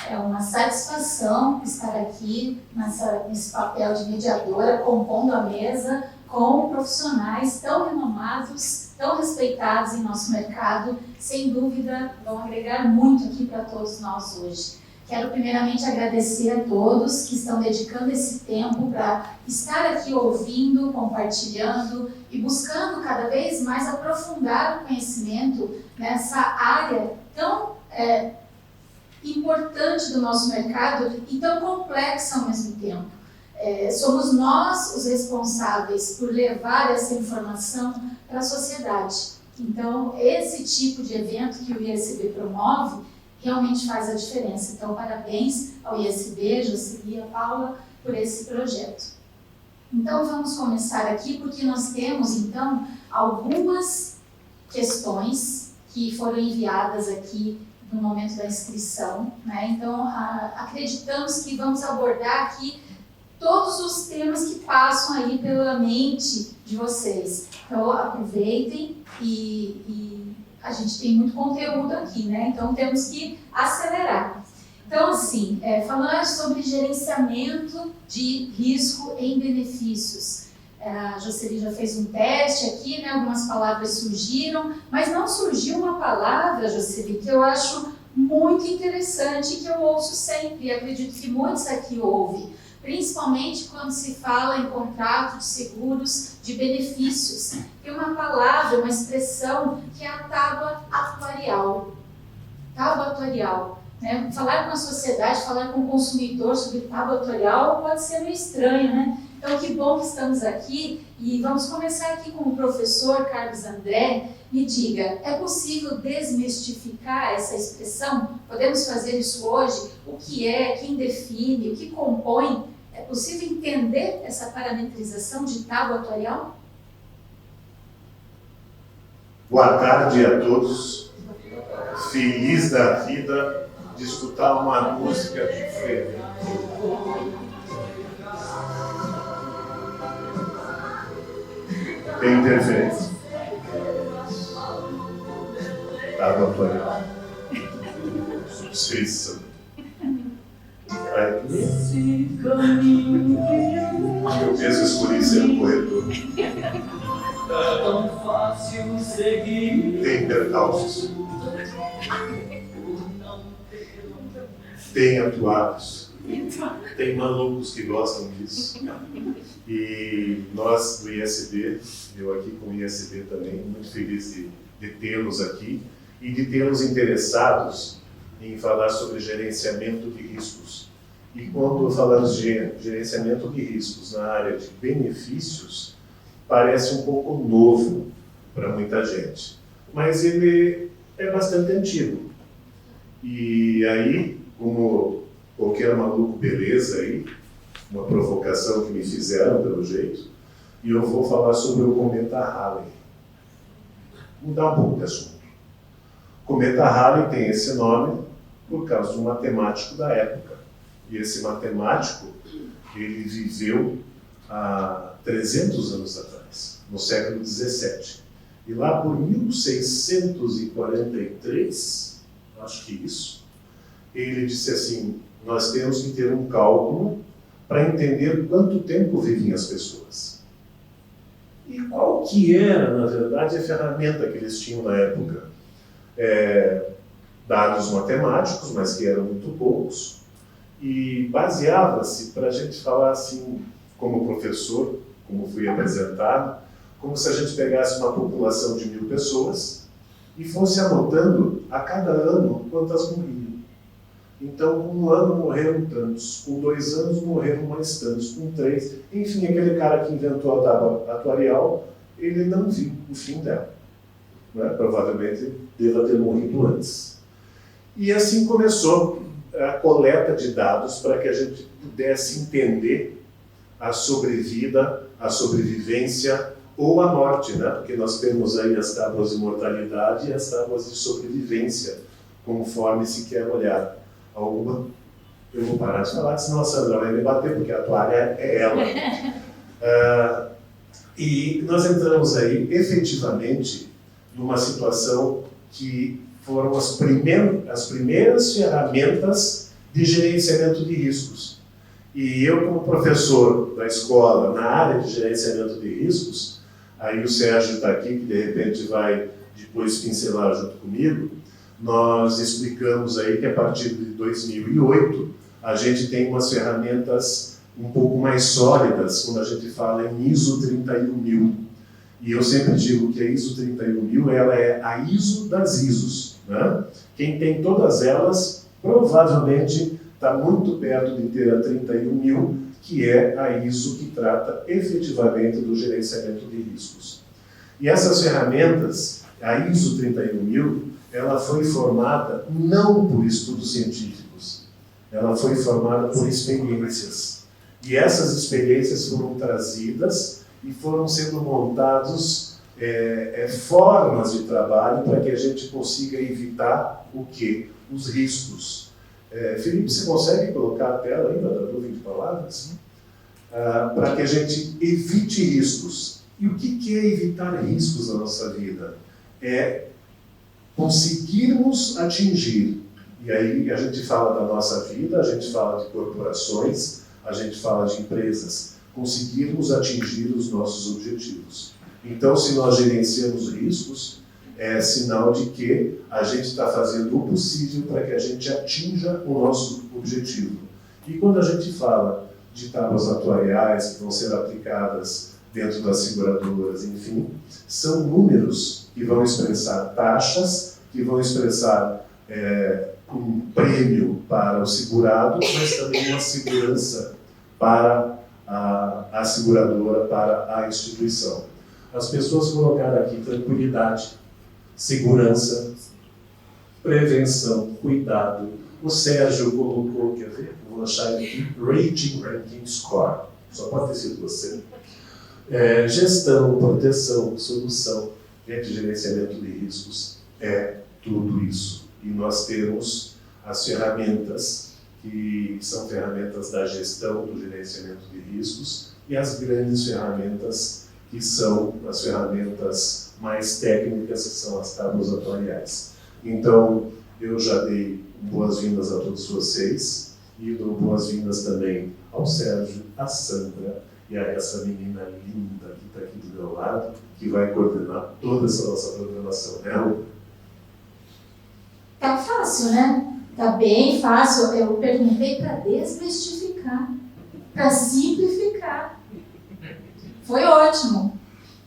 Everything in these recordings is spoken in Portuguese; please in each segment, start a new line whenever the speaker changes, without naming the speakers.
É uma satisfação estar aqui nesse papel de mediadora, compondo a mesa com profissionais tão renomados, tão respeitados em nosso mercado. Sem dúvida, vão agregar muito aqui para todos nós hoje. Quero primeiramente agradecer a todos que estão dedicando esse tempo para estar aqui ouvindo, compartilhando e buscando cada vez mais aprofundar o conhecimento nessa área tão importante do nosso mercado e tão complexa ao mesmo tempo. Somos nós os responsáveis por levar essa informação para a sociedade. Então, esse tipo de evento que o ISB promove realmente faz a diferença. Então, parabéns ao ISB, Jocely e a Paula, por esse projeto. Então, vamos começar aqui, porque nós temos, então, algumas questões que foram enviadas aqui no momento da inscrição, né? Então, acreditamos que vamos abordar aqui todos os temas que passam aí pela mente de vocês. Então, aproveitem e a gente tem muito conteúdo aqui, né? Então, temos que acelerar. Então, assim, falando sobre gerenciamento de risco em benefícios. A Jocely já fez um teste aqui, né? Algumas palavras surgiram, mas não surgiu uma palavra, Jocely, que eu acho muito interessante e que eu ouço sempre, e acredito que muitos aqui ouvem, principalmente quando se fala em contrato de seguros de benefícios. Tem uma palavra, uma expressão que é a tábua atuarial. Tábua atuarial. Né? Falar com a sociedade, falar com o consumidor sobre tábua atuarial pode ser meio estranho, né? Então, que bom que estamos aqui e vamos começar aqui com o professor Carlos André. Me diga, é possível desmistificar essa expressão? Podemos fazer isso hoje? O que é, quem define, o que compõe? É possível entender essa parametrização de tábua atuarial?
Boa tarde a todos. Feliz da vida de escutar uma música diferente. Tem interferência. Tábua atuarial. Suíça. Eu mesmo escolhi ser um corretor. Tem percalços. Tem atuados. Tem malucos que gostam disso. E nós do ISB, eu aqui com o ISB também, muito feliz de tê-los aqui e de tê-los interessados em falar sobre gerenciamento de riscos. E quando falamos de gerenciamento de riscos na área de benefícios, parece um pouco novo para muita gente, mas ele é bastante antigo. E aí, como qualquer maluco beleza aí, uma provocação que me fizeram pelo jeito, e eu vou falar sobre o cometa Halley. Mudar um pouco de assunto. O cometa Halley tem esse nome por causa de um matemático da época. E esse matemático, ele viveu há 300 anos atrás, no século XVII. E lá por 1643, acho que isso, ele disse assim, nós temos que ter um cálculo para entender quanto tempo vivem as pessoas. E qual que era, na verdade, a ferramenta que eles tinham na época? Dados matemáticos, mas que eram muito poucos, e baseava-se, para a gente falar assim, como professor, como fui apresentado, como se a gente pegasse uma população de 1000 pessoas e fosse anotando a cada ano quantas morriam. Então, com 1 ano morreram tantos, com 2 anos morreram mais tantos, com 3. Enfim, aquele cara que inventou a tábua atuarial, ele não viu o fim dela. Né? Provavelmente deva ter morrido antes. E assim começou a coleta de dados para que a gente pudesse entender a sobrevida, a sobrevivência ou a morte, né? Porque nós temos aí as tábuas de mortalidade e as tábuas de sobrevivência, conforme se quer olhar. Alguma, eu vou parar de falar, senão a Sandra vai me bater, porque a toalha é ela. E nós entramos aí, efetivamente, numa situação que foram as primeiras ferramentas de gerenciamento de riscos. E eu, como professor da escola na área de gerenciamento de riscos, aí o Sérgio está aqui, que de repente vai depois pincelar junto comigo, nós explicamos aí que a partir de 2008 a gente tem umas ferramentas um pouco mais sólidas quando a gente fala em ISO 31000. E eu sempre digo que a ISO 31000 ela é a ISO das ISOs, né? Quem tem todas elas provavelmente está muito perto de ter a 31000, que é a ISO que trata efetivamente do gerenciamento de riscos. E essas ferramentas, a ISO 31000, ela foi formada não por estudos científicos, ela foi formada por experiências. E essas experiências foram trazidas e foram sendo montados formas de trabalho para que a gente consiga evitar o quê? Os riscos. Felipe, você consegue colocar a tela ainda da nuvem de palavras? Para que a gente evite riscos. E o que é evitar riscos na nossa vida? É conseguirmos atingir. E aí a gente fala da nossa vida, a gente fala de corporações, a gente fala de empresas. Conseguirmos atingir os nossos objetivos. Então, se nós gerenciamos riscos, é sinal de que a gente está fazendo o possível para que a gente atinja o nosso objetivo. E quando a gente fala de tábuas atuariais que vão ser aplicadas dentro das seguradoras, enfim, são números que vão expressar taxas, que vão expressar um prêmio para o segurado, mas também uma segurança para a seguradora, para a instituição. As pessoas colocaram aqui tranquilidade, segurança, prevenção, cuidado. O Sérgio colocou, quer ver? Vou achar aqui, rating, ranking, score. Só pode ter sido você. Gestão, proteção, solução, gerenciamento de riscos, é tudo isso. E nós temos as ferramentas que são ferramentas da gestão, do gerenciamento de riscos, e as grandes ferramentas que são as ferramentas mais técnicas, que são as tábuas atuariais. Então, eu já dei boas-vindas a todos vocês, e dou boas-vindas também ao Sérgio, à Sandra, e a essa menina linda que está aqui do meu lado, que vai coordenar toda essa nossa programação, né, Lu?
Tá fácil, né? Tá bem fácil. Eu perguntei para desmistificar, para simplificar. Foi ótimo.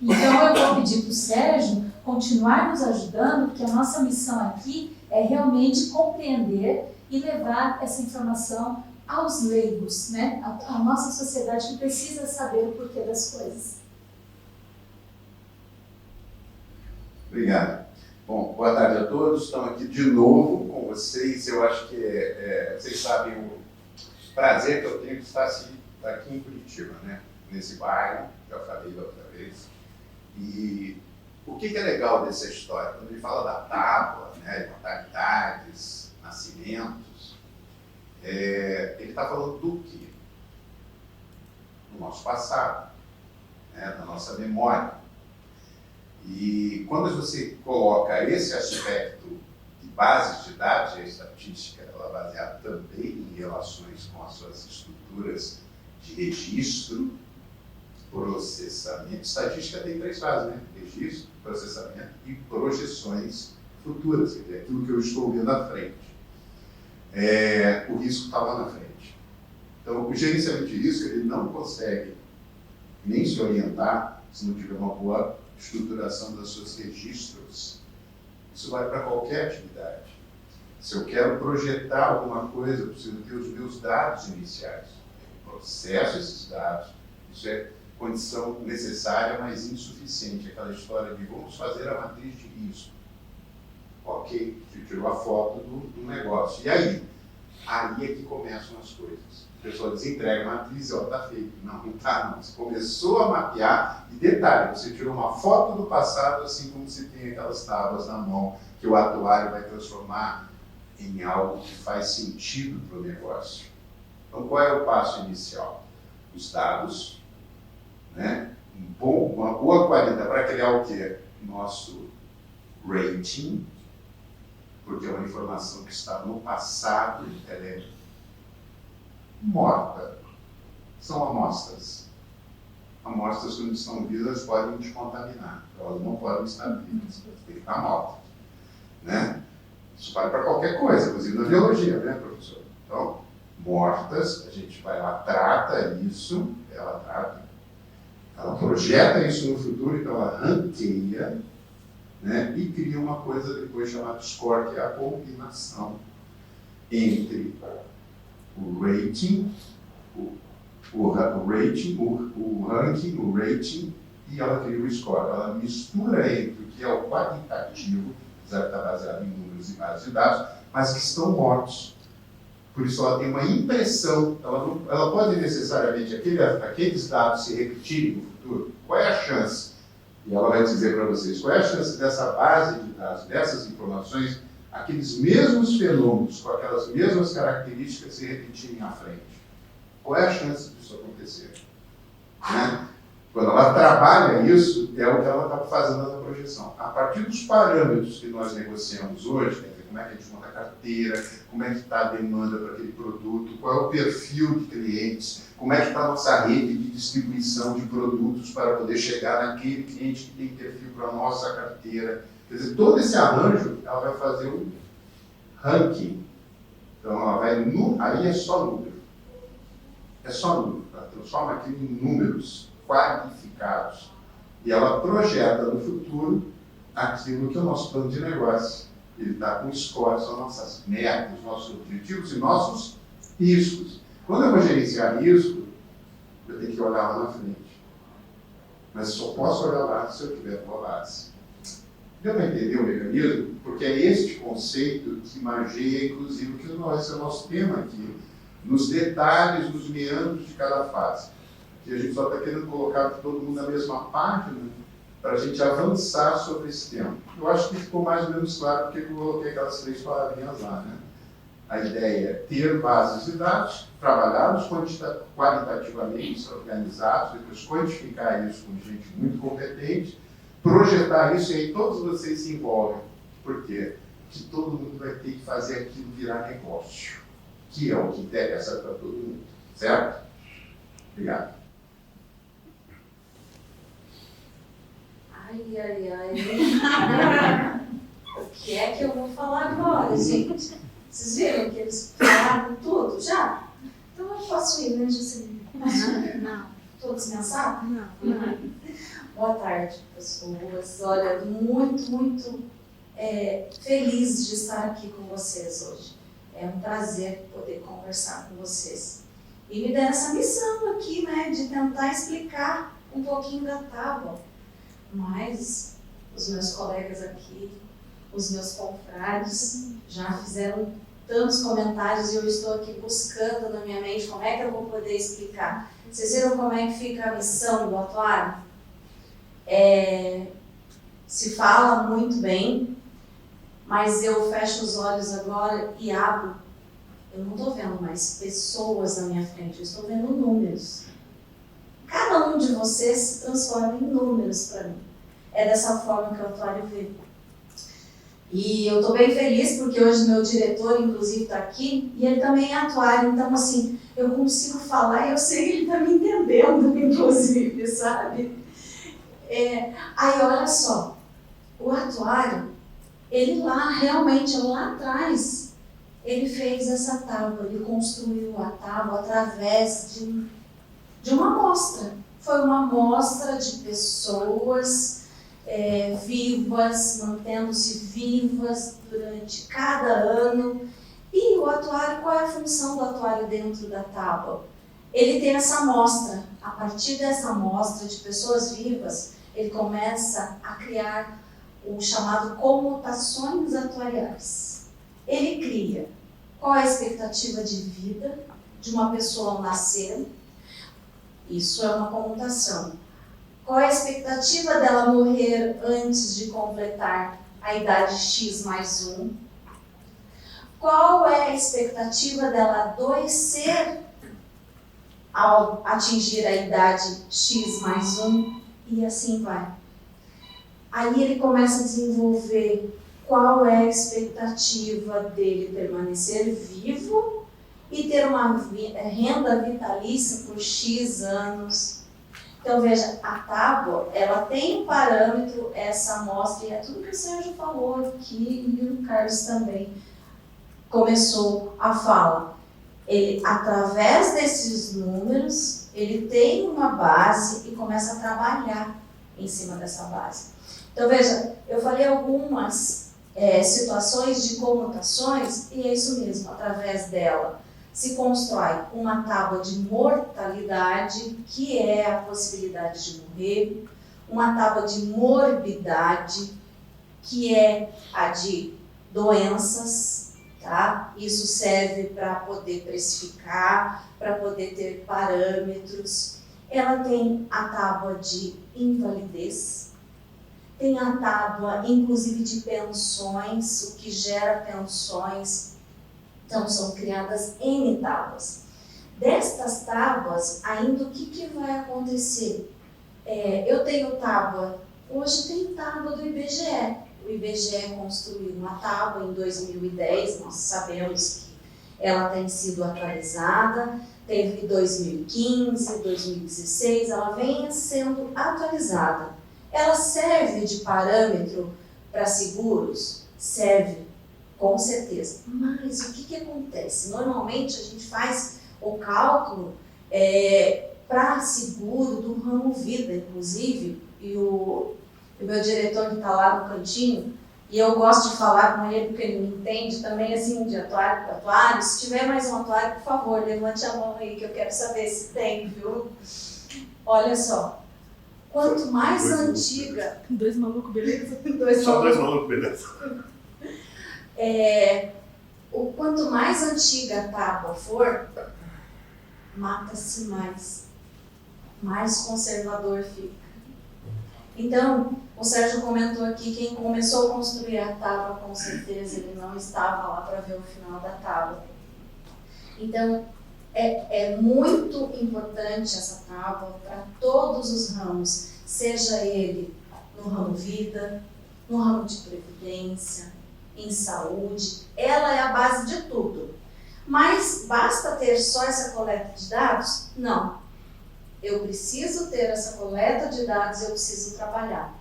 Então eu vou pedir para o Sérgio continuar nos ajudando, porque a nossa missão aqui é realmente compreender e levar essa informação aos leigos, né? A nossa sociedade que precisa saber o porquê das coisas.
Obrigado. Bom, boa tarde a todos. Estamos aqui de novo com vocês. Eu acho que vocês sabem o prazer que eu tenho de estar aqui em Curitiba, né? Nesse bairro, já falei da outra vez. E o que é legal dessa história? Quando ele fala da tábua, né, mortalidades, nascimentos, ele está falando do quê? Do nosso passado, né, da nossa memória. E quando você coloca esse aspecto de bases de dados, a estatística ela é baseada também em relações com as suas estruturas de registro, processamento. Estatística tem três fases, né? Registro, processamento e projeções futuras, quer dizer, aquilo que eu estou vendo à frente. O risco está lá na frente. Então, o gerenciamento de risco ele não consegue nem se orientar se não tiver uma boa estruturação dos seus registros. Isso vai para qualquer atividade. Se eu quero projetar alguma coisa, eu preciso ter os meus dados iniciais. Eu processo esses dados. Isso é condição necessária, mas insuficiente. Aquela história de vamos fazer a matriz de risco. Ok, você tirou a foto do negócio. E aí? Aí é que começam as coisas. A pessoa diz, entrega a matriz e está feito. Não, não está não. Você começou a mapear e detalhe, você tirou uma foto do passado, assim como você tem aquelas tábuas na mão que o atuário vai transformar em algo que faz sentido para o negócio. Então, qual é o passo inicial? Os dados, né? Uma boa qualidade para criar o quê? Nosso rating, porque é uma informação que está no passado, ela é morta. São amostras. Amostras, quando estão vivas, podem te contaminar. Elas não podem estar vivas, tem que estar mortas. Né? Isso vale para qualquer coisa, inclusive na biologia, né, professor? Então, mortas, a gente vai lá, trata isso, ela projeta isso no futuro, então ela ranqueia, né, e cria uma coisa depois chamada score, que é a combinação entre o rating, o ranking, o rating, e ela cria o score. Ela mistura entre o que é o qualitativo, apesar de estar baseado em números e bases de dados, mas que estão mortos. Por isso ela tem uma impressão, ela pode necessariamente aqueles dados se repetirem no futuro. Qual é a chance? E ela vai dizer para vocês, qual é a chance dessa base de dados, dessas informações, aqueles mesmos fenômenos, com aquelas mesmas características se repetirem à frente? Qual é a chance disso acontecer? Né? Quando ela trabalha isso, é o que ela está fazendo na projeção. A partir dos parâmetros que nós negociamos hoje, quer dizer, como é que a gente monta a carteira, como é que está a demanda para aquele produto, qual é o perfil de clientes, como é que está a nossa rede de distribuição de produtos para poder chegar naquele cliente que tem perfil para a nossa carteira. Quer dizer, todo esse arranjo, ela vai fazer um ranking. Então, ela vai, aí é só número. É só número. Ela transforma aquilo em números qualificados. E ela projeta no futuro aquilo que é o nosso plano de negócio. Ele está com score, são nossas metas, nossos objetivos e nossos riscos. Quando eu vou gerenciar risco, eu tenho que olhar lá na frente. Mas só posso olhar lá se eu tiver boa base. Deu para entender o mecanismo? Porque é este conceito que margeia, inclusive, que esse é o nosso tema aqui, nos detalhes, nos meandros de cada fase. Que a gente só está querendo colocar todo mundo na mesma página para a gente avançar sobre esse tema. Eu acho que ficou mais ou menos claro porque eu coloquei aquelas 3 palavrinhas lá, né? A ideia é ter bases de dados, trabalhados qualitativamente, organizados, depois quantificar isso com gente muito competente, projetar isso e aí todos vocês se envolvem. Por quê? Porque todo mundo vai ter que fazer aquilo virar negócio, que é o que interessa para todo mundo. Certo? Obrigado.
Ai. O que é que eu vou falar agora, gente? Vocês viram que eles falaram tudo já? Então eu posso ir, né, Juscelina?
Não.
Todos pensaram?
Não.
Boa tarde, pessoas. Olha, muito feliz de estar aqui com vocês hoje. É um prazer poder conversar com vocês. E me deram essa missão aqui, né, de tentar explicar um pouquinho da tábua. Mas os meus colegas aqui, os meus confrades, já fizeram tantos comentários e eu estou aqui buscando na minha mente como é que eu vou poder explicar. Vocês viram como é que fica a missão do atuário? Se fala muito bem, mas eu fecho os olhos agora e abro. Eu não estou vendo mais pessoas na minha frente, eu estou vendo números. Cada um de vocês se transforma em números para mim. É dessa forma que o atuário vê. E eu estou bem feliz porque hoje meu diretor, inclusive, está aqui e ele também é atuário. Então, assim, eu consigo falar e eu sei que ele está me entendendo, inclusive, sabe? Aí, olha só, o atuário, ele realmente lá atrás, ele fez essa tábua, ele construiu a tábua através de uma amostra. Foi uma amostra de pessoas vivas, mantendo-se vivas durante cada ano. E o atuário, qual é a função do atuário dentro da tábua? Ele tem essa amostra. A partir dessa amostra de pessoas vivas, ele começa a criar o chamado comutações atuariais. Ele cria qual é a expectativa de vida de uma pessoa ao nascer. Isso é uma comutação. Qual é a expectativa dela morrer antes de completar a idade X mais 1? Qual é a expectativa dela adoecer ao atingir a idade X mais 1? E assim vai. Aí ele começa a desenvolver qual é a expectativa dele permanecer vivo e ter uma renda vitalícia por X anos. Então, veja, a tábua, ela tem um parâmetro, essa amostra, e é tudo que o Sérgio falou aqui, e o Carlos também começou a fala. Ele, através desses números, ele tem uma base e começa a trabalhar em cima dessa base. Então, veja, eu falei algumas situações de comutações, e é isso mesmo, através dela se constrói uma tábua de mortalidade, que é a possibilidade de morrer, uma tábua de morbidade, que é a de doenças, tá? Isso serve para poder precificar, para poder ter parâmetros. Ela tem a tábua de invalidez, tem a tábua, inclusive, de pensões, o que gera pensões. Então, são criadas N tábuas. Destas tábuas, ainda o que vai acontecer? Eu tenho tábua, hoje tem tábua do IBGE. O IBGE construiu uma tábua em 2010, nós sabemos que ela tem sido atualizada, teve 2015, 2016, ela vem sendo atualizada. Ela serve de parâmetro para seguros? Serve. Com certeza. Mas o que acontece? Normalmente a gente faz o cálculo para seguro do ramo vida, inclusive, e o meu diretor que está lá no cantinho, e eu gosto de falar com ele porque ele me entende também, assim, de atuário para atuário. Se tiver mais um atuário, por favor, levante a mão aí que eu quero saber se tem, viu? Olha só, quanto mais antiga...
Dois malucos, beleza?
Só dois malucos, beleza.
Quanto mais antiga a tábua for, mata-se mais conservador fica. Então, o Sérgio comentou aqui, quem começou a construir a tábua, com certeza ele não estava lá para ver o final da tábua. Então, é muito importante essa tábua para todos os ramos, seja ele no ramo vida, no ramo de previdência, em saúde, ela é a base de tudo. Mas basta ter só essa coleta de dados? Não. Eu preciso ter essa coleta de dados, eu preciso trabalhar.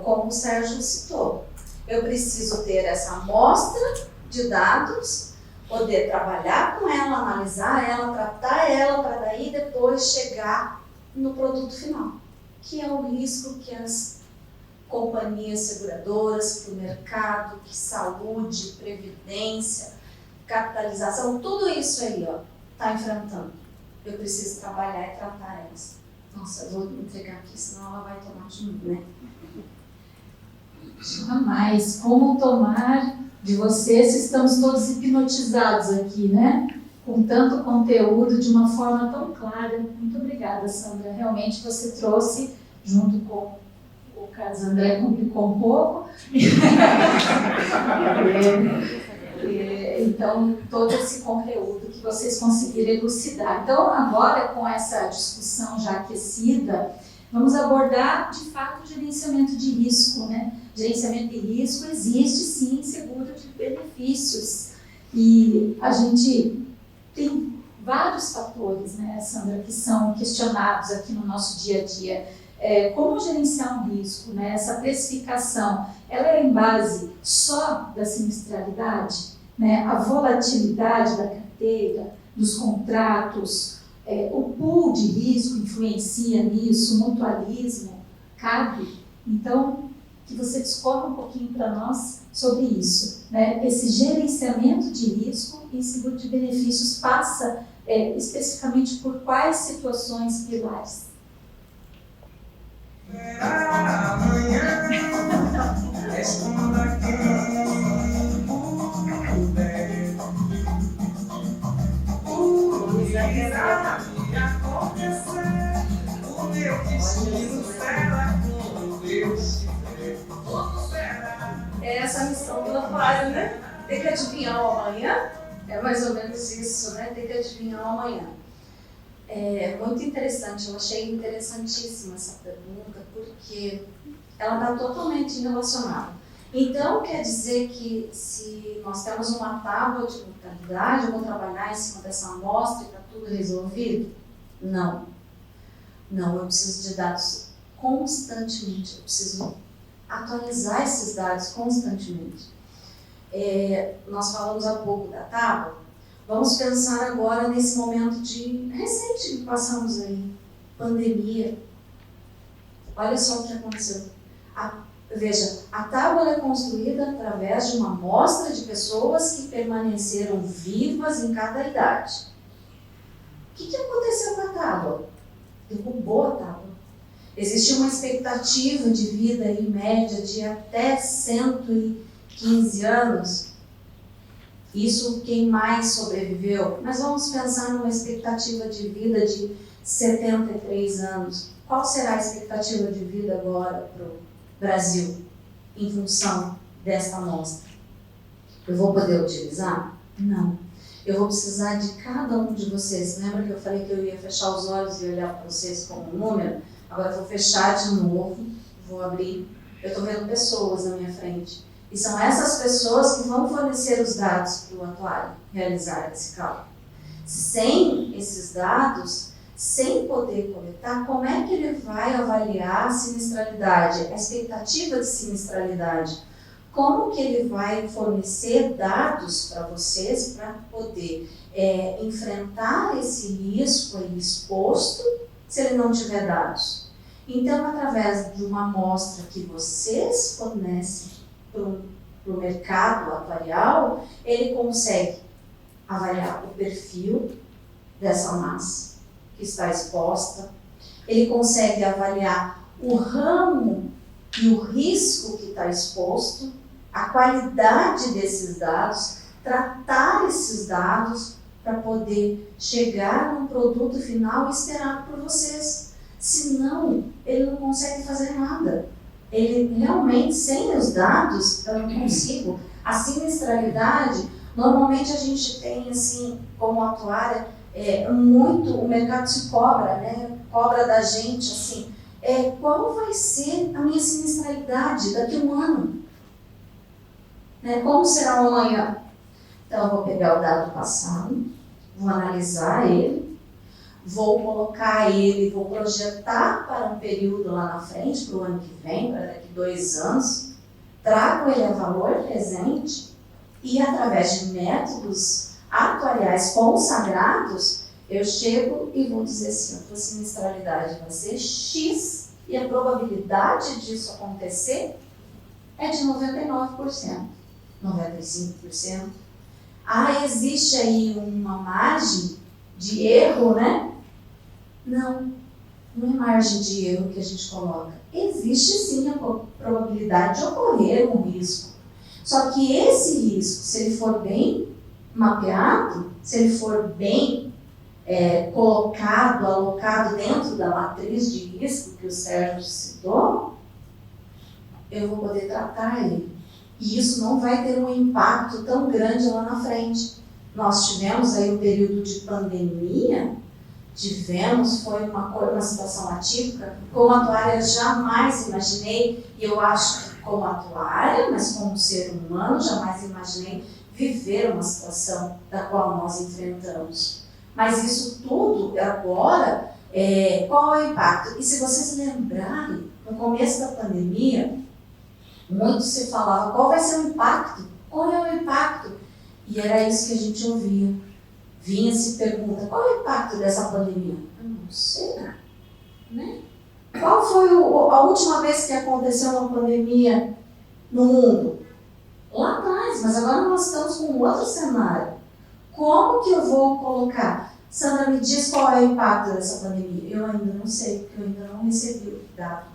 Como o Sérgio citou, eu preciso ter essa amostra de dados, poder trabalhar com ela, analisar ela, tratar ela, para daí depois chegar no produto final, que é o risco que as companhias seguradoras, que o mercado, que saúde, previdência, capitalização, tudo isso aí, ó, está enfrentando. Eu preciso trabalhar e tratar elas. Nossa, eu vou entregar aqui, senão ela vai tomar de mim, né?
Jamais. Como tomar de vocês? Estamos todos hipnotizados aqui, né? Com tanto conteúdo, de uma forma tão clara. Muito obrigada, Sandra. Realmente você trouxe, junto com o Carlos André, complicou um pouco. Então, todo esse conteúdo que vocês conseguiram elucidar. Então, agora, com essa discussão já aquecida, vamos abordar, de fato, o gerenciamento de risco, né? Gerenciamento de risco existe, sim, seguro de benefícios. E a gente tem vários fatores, né, Sandra, que são questionados aqui no nosso dia a dia. Como gerenciar um risco, né? Essa precificação, ela é em base só da sinistralidade, né? A volatilidade da carteira, dos contratos, o pool de risco influencia nisso, o mutualismo, cabe. Então, que você discorra um pouquinho para nós sobre isso, né? Esse gerenciamento de risco e seguro de benefícios passa especificamente por quais situações pilares?
Amanhã, responda quem puder. O que irá me acontecer? O meu destino será como Deus quiser. Como será?
Essa é a missão do atuário, né? Tem que adivinhar o amanhã? É mais ou menos isso, né? Tem que adivinhar o amanhã. É muito interessante, eu achei interessantíssima essa pergunta, porque ela está totalmente relacionada. Então, quer dizer que se nós temos uma tábua de mortalidade, eu vou trabalhar em cima dessa amostra e está tudo resolvido? Não. Não, eu preciso de dados constantemente, eu preciso atualizar esses dados constantemente. Nós falamos há pouco da tábua, vamos pensar agora nesse momento recente que passamos aí, pandemia. Olha só o que aconteceu. Veja, a tábua é construída através de uma amostra de pessoas que permaneceram vivas em cada idade. O que aconteceu com a tábua? Derrubou a tábua. Existe uma expectativa de vida em média de até 115 anos. Isso quem mais sobreviveu. Mas vamos pensar numa expectativa de vida de 73 anos. Qual será a expectativa de vida agora para o Brasil, em função desta amostra? Eu vou poder utilizar? Não. Eu vou precisar de cada um de vocês. Lembra que eu falei que eu ia fechar os olhos e olhar para vocês como um número? Agora eu vou fechar de novo, vou abrir. Eu estou vendo pessoas na minha frente. E são essas pessoas que vão fornecer os dados para o atuário realizar esse cálculo. Sem esses dados, sem poder coletar, como é que ele vai avaliar a sinistralidade, a expectativa de sinistralidade? Como que ele vai fornecer dados para vocês para poder enfrentar esse risco aí exposto se ele não tiver dados? Então, através de uma amostra que vocês fornecem para o mercado atuarial, ele consegue avaliar o perfil dessa massa que está exposta, ele consegue avaliar o ramo e o risco que está exposto, a qualidade desses dados, tratar esses dados para poder chegar num produto final esperado por vocês. Senão, ele não consegue fazer nada. Ele realmente, sem os dados, eu não consigo. A sinistralidade, normalmente a gente tem, assim, como atuária, muito, o mercado se cobra, né? Cobra da gente, assim, qual vai ser a minha sinistralidade daqui a um ano? Né? Como será o amanhã? Então, eu vou pegar o dado passado, vou analisar ele, vou colocar ele, vou projetar para um período lá na frente, para o ano que vem, para daqui 2 anos, trago ele a valor presente e, através de métodos atuariais consagrados, eu chego e vou dizer assim, a tua sinistralidade vai ser X e a probabilidade disso acontecer é de 99%, 95%. Existe aí uma margem de erro, né? Não é margem de erro que a gente coloca. Existe sim a probabilidade de ocorrer um risco. Só que esse risco, se ele for bem mapeado, se ele for bem colocado, alocado dentro da matriz de risco que o Sérgio citou, eu vou poder tratar ele. E isso não vai ter um impacto tão grande lá na frente. Nós tivemos aí um período de pandemia, foi uma situação atípica, como atuária jamais imaginei, e eu acho que como atuária, mas como ser humano, jamais imaginei viver uma situação da qual nós enfrentamos. Mas isso tudo agora, qual é o impacto? E se vocês lembrarem, no começo da pandemia, muito se falava, qual vai ser o impacto? Qual é o impacto? E era isso que a gente ouvia. Vinha-se pergunta, qual é o impacto dessa pandemia? Eu não sei, né? Qual foi a última vez que aconteceu uma pandemia no mundo? Lá atrás, mas agora nós estamos com um outro cenário. Como que eu vou colocar? Sandra, me diz qual é o impacto dessa pandemia. Eu ainda não sei, porque eu ainda não recebi o dado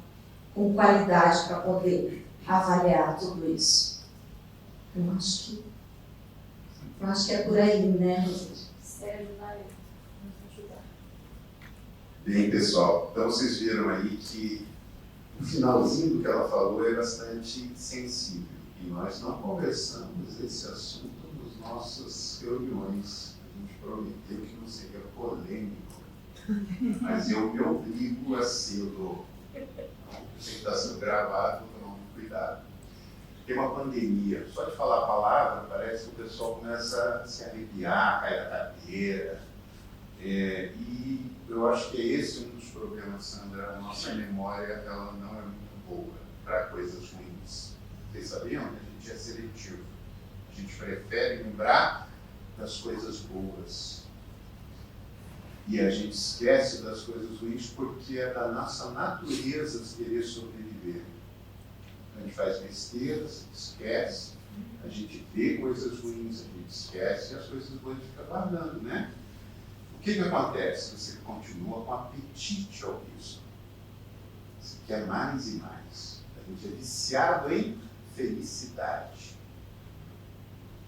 com qualidade para poder avaliar tudo isso. Eu acho que é por aí, né, Rosângela?
Sérgio vai nos ajudar.
Bem, pessoal, então vocês viram aí que o finalzinho do que ela falou é bastante sensível. E nós não conversamos esse assunto nas nossas reuniões. A gente prometeu que não seria polêmico. Mas eu me obrigo a ser. Sei que está sendo gravado, então cuidado. tem uma pandemia. Só de falar a palavra, parece que o pessoal começa a se arrepiar, cair da cadeira. E eu acho que é esse um dos problemas, Sandra. A nossa memória ela não é muito boa para coisas ruins. Vocês sabiam? A gente é seletivo. A gente prefere lembrar das coisas boas. E a gente esquece das coisas ruins porque é da nossa natureza querer sobreviver. A gente faz besteiras, esquece, a gente vê coisas ruins, a gente esquece e as coisas boas ficam guardando, né? O que acontece? Você continua com apetite ao risco. Você quer mais e mais. A gente é viciado em felicidade.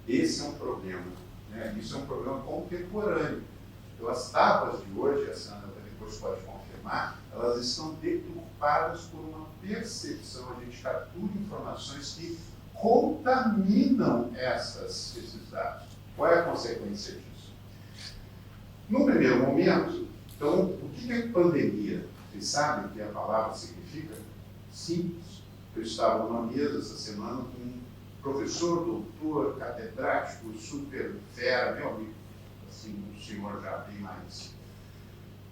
Esse é um problema, né? Isso é um problema contemporâneo. Então, as tapas de hoje, a Sandra depois pode confirmar, elas estão deturpadas por uma percepção. A gente captura informações que contaminam esses dados. Qual é a consequência disso? No primeiro momento, então, o que é pandemia? Vocês sabem o que a palavra significa? Simples. Eu estava numa mesa essa semana com um professor, doutor, catedrático, super fera, meu amigo, assim, um senhor já bem mais...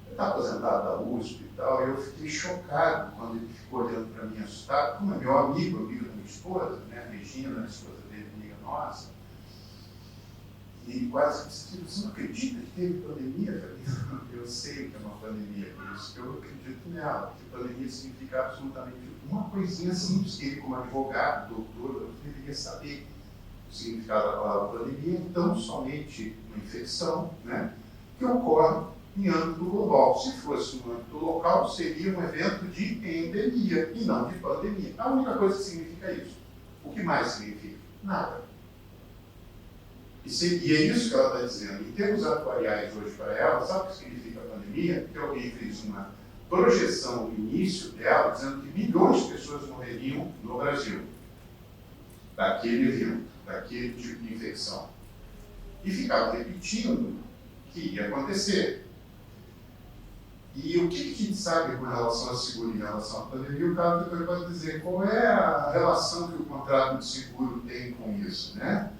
Ele está aposentado da USP e tal, e eu fiquei chocado quando ele ficou olhando para mim assustado, como é meu amigo da minha esposa, né, Regina, a esposa dele, amiga nossa, e quase disse, você não acredita que teve pandemia? Eu falei, eu sei que é uma pandemia, por isso que eu acredito nela, porque pandemia significa absolutamente uma coisinha simples, que ele, como advogado, doutor, eu deveria saber o significado da palavra pandemia, então somente uma infecção, né, que ocorre em âmbito global. Se fosse um âmbito local, seria um evento de endemia e não de pandemia. A única coisa que significa isso. O que mais significa? Nada. E é isso que ela está dizendo. Em termos atuariais hoje para ela, sabe o que significa pandemia? Que alguém fez uma projeção no início dela, dizendo que milhões de pessoas morreriam no Brasil daquele evento, daquele tipo de infecção. E ficava repetindo que ia acontecer. E o que a gente sabe com relação à seguro, em relação à pandemia? O cara depois pode dizer qual é a relação que o contrato de seguro tem com isso, né?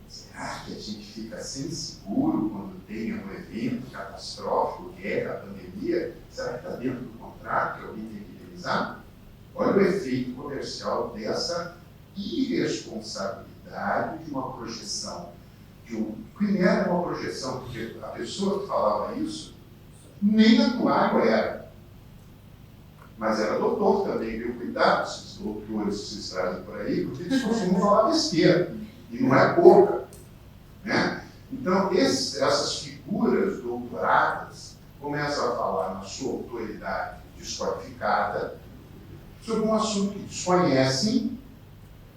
Será que a gente fica sem seguro quando tem um evento catastrófico, guerra, pandemia? Será que está dentro do contrato que alguém tem que revisar? Olha o efeito comercial dessa irresponsabilidade de uma projeção. Que era uma projeção, porque a pessoa que falava isso nem atuário era. Mas era doutor também, viu? Cuidado, esses doutores que vocês trazem por aí, porque eles costumam falar besteira. E não é pouca. Né? Então, essas figuras doutoradas começam a falar na sua autoridade desqualificada sobre um assunto que desconhecem,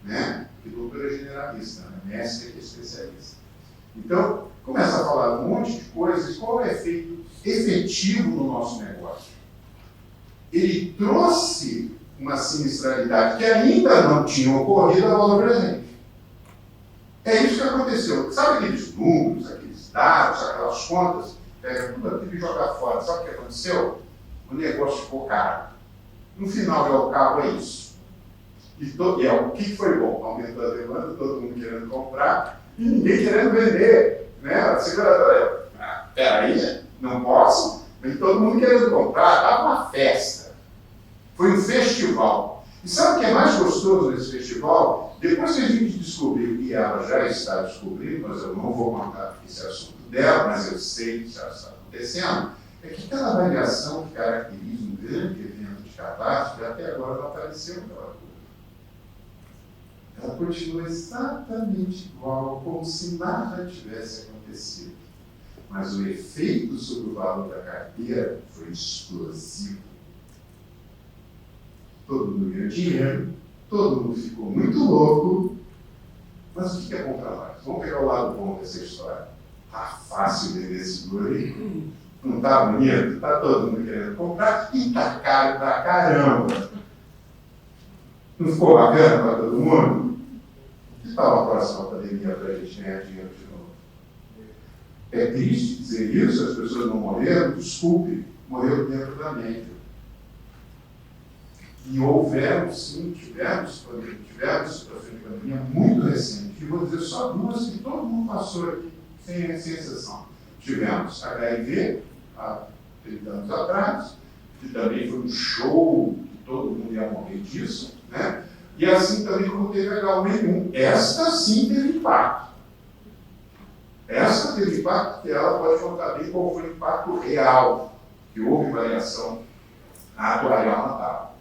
né? Que doutor é generalista, né? Mestre é especialista. Então, começa a falar um monte de coisas. Qual é o efeito efetivo no nosso negócio? Ele trouxe uma sinistralidade que ainda não tinha ocorrido a valor presente. É isso que aconteceu. Sabe aqueles números, aqueles dados, aquelas contas? Pega tudo aquilo e joga fora. Sabe o que aconteceu? O negócio ficou caro. No final, o cabo é isso. O que foi bom? Aumentou a demanda, todo mundo querendo comprar e ninguém querendo vender. Né? A seguradora, peraí, não posso? Mas todo mundo querendo comprar, estava uma festa. Foi um festival. E sabe o que é mais gostoso nesse festival? Depois que a gente descobriu, e ela já está descobrindo, mas eu não vou contar esse assunto dela, mas eu sei que já está acontecendo, é que aquela avaliação que caracteriza um grande evento de catástrofe, até agora não apareceu naquela coisa. Ela continua exatamente igual, como se nada tivesse acontecido. Mas o efeito sobre o valor da carteira foi explosivo. Todo mundo ganhou dinheiro, todo mundo ficou muito louco. Mas o que é bom para nós? Vamos pegar o lado bom dessa história. Tá fácil vender seguro aí? Não tá bonito? Tá todo mundo querendo comprar e tá caro pra caramba. Não ficou bacana para todo mundo? Que tal a próxima pandemia para a gente ganhar dinheiro de novo? É triste dizer isso, as pessoas não morreram, desculpe, morreu dentro da mente. E houveram, sim, tivemos situações de pandemia muito recentes. E vou dizer só duas que todo mundo passou aqui, sem exceção. Tivemos HIV, há 30 anos atrás, que também foi um show, que todo mundo ia morrer disso, né? E assim também como teve a H1N1. Esta sim teve impacto. Essa teve impacto porque ela pode contar bem qual foi o impacto real, que houve variação atuarial na tábua.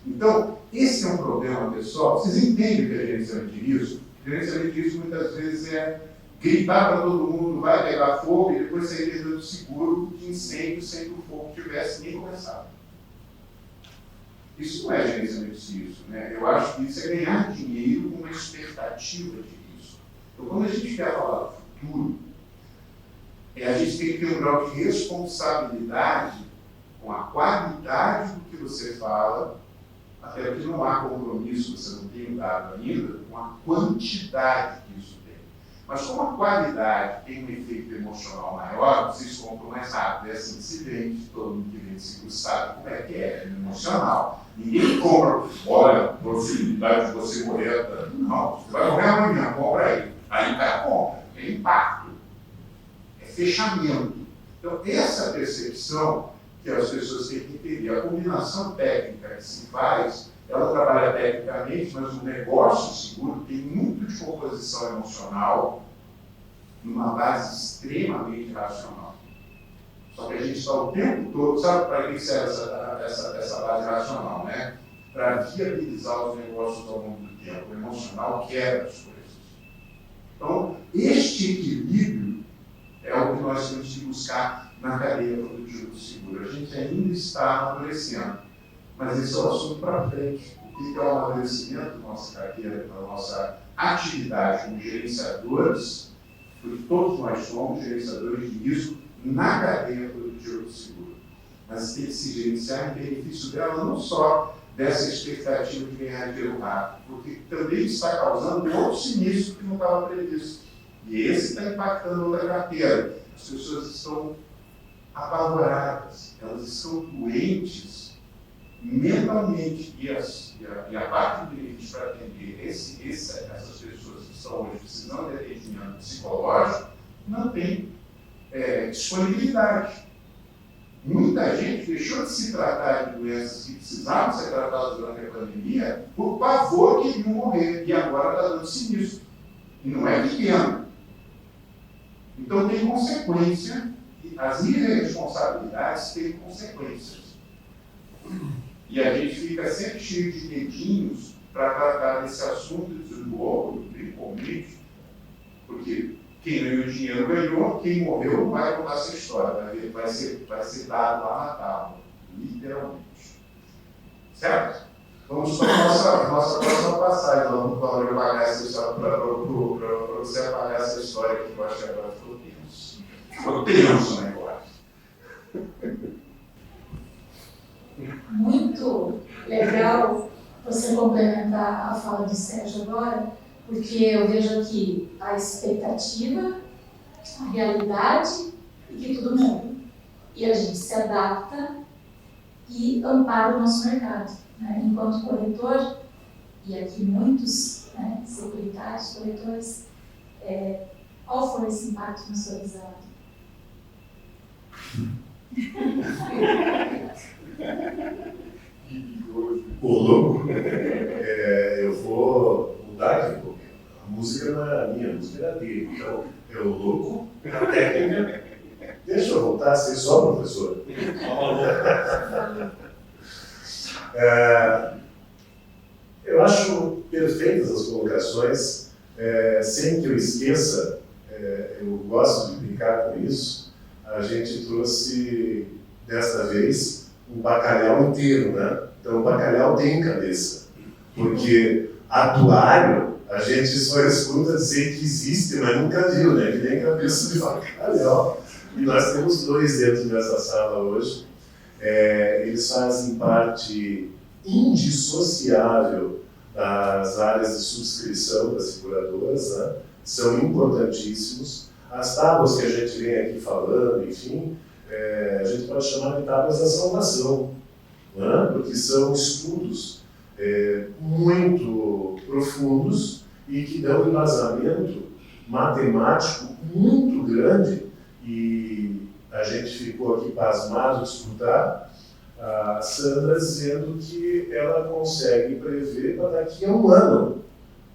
Então, esse é um problema, pessoal. Vocês entendem o que é gerenciamento de risco? Gerenciamento de risco muitas vezes é gritar para todo mundo, vai pegar fogo e depois sair dentro do seguro de incêndio sem que o fogo tivesse nem começado. Isso não é gerenciamento de risco, né? Eu acho que isso é ganhar dinheiro com uma expectativa de risco. Então, quando a gente quer falar do futuro, a gente tem que ter um grau de responsabilidade com a qualidade do que você fala, até porque não há compromisso, você não tem o dado ainda, com a quantidade que isso tem. Mas como a qualidade tem um efeito emocional maior, vocês compram mais rápido. É assim que se vende, todo mundo que vende seguro sabe como é que é emocional. Ninguém compra, olha, possibilidade de você morrer. Não, você vai morrer amanhã, compra aí. Aí o cara compra, é impacto, é fechamento. Então, essa percepção que as pessoas têm que entender, a combinação técnica que se faz, ela trabalha tecnicamente, mas o negócio seguro tem muito de composição emocional numa base extremamente racional. Só que a gente está o tempo todo, sabe para que serve essa base racional, né? Para viabilizar os negócios ao longo do tempo. O emocional quebra as coisas. Então, este equilíbrio é o que nós temos que buscar na cadeia produtiva do seguro. A gente ainda está amadurecendo, mas esse é o assunto para frente. O que é o amadurecimento da nossa carteira, da nossa atividade como gerenciadores, porque todos nós somos gerenciadores de risco na cadeia produtiva do seguro. Mas tem que se gerenciar em benefício dela, não só dessa expectativa de ganhar dinheiro rápido, porque também está causando outro sinistro que não estava previsto. E esse está impactando outra carteira. As pessoas estão apavoradas, elas estão doentes mentalmente. E a parte do benefício para atender essas pessoas que estão hoje precisando de atendimento psicológico não tem disponibilidade. Muita gente deixou de se tratar de doenças que precisavam ser tratadas durante a pandemia por pavor que iriam morrer, e agora está dando sinistro. E não é pequeno. Então tem consequência, as irresponsabilidades têm consequências. E a gente fica sempre cheio de dedinhos para tratar desse assunto e dizendo, oh, principalmente, porque quem ganhou dinheiro ganhou, quem morreu não vai contar essa história, vai ser dado lá na tábua, literalmente. Certo? Vamos para a nossa próxima passagem. Vamos apagar essa história para você apagar essa história que eu acho que agora ficou tenso. Ficou tenso o negócio.
Muito legal você complementar a fala do Sérgio agora, porque eu vejo aqui a expectativa, a realidade e que tudo muda. E a gente se adapta e ampara o nosso mercado. Né? Enquanto corretor, e aqui muitos securitários, corretores, qual foi esse impacto na sua visão?
O louco, eu vou mudar aqui um pouquinho. A música não é a minha, a música é a dele. Então, é o louco, a técnica. Deixa eu voltar a ser só professor. Eu acho perfeitas as colocações, sem que eu esqueça, eu gosto de brincar com isso. A gente trouxe, desta vez, um bacalhau inteiro, né? Então, o bacalhau tem cabeça, porque atuário, a gente só escuta dizer que existe, mas nunca viu, né? Que nem cabeça de bacalhau. E nós temos dois dentro dessa sala hoje. Eles fazem parte indissociável das áreas de subscrição das seguradoras, né? São importantíssimos. As tábuas que a gente vem aqui falando, enfim, a gente pode chamar de tábuas da salvação. né? Porque são estudos muito profundos e que dão embasamento matemático muito grande, e a gente ficou aqui pasmado de escutar a Sandra dizendo que ela consegue prever para daqui a um ano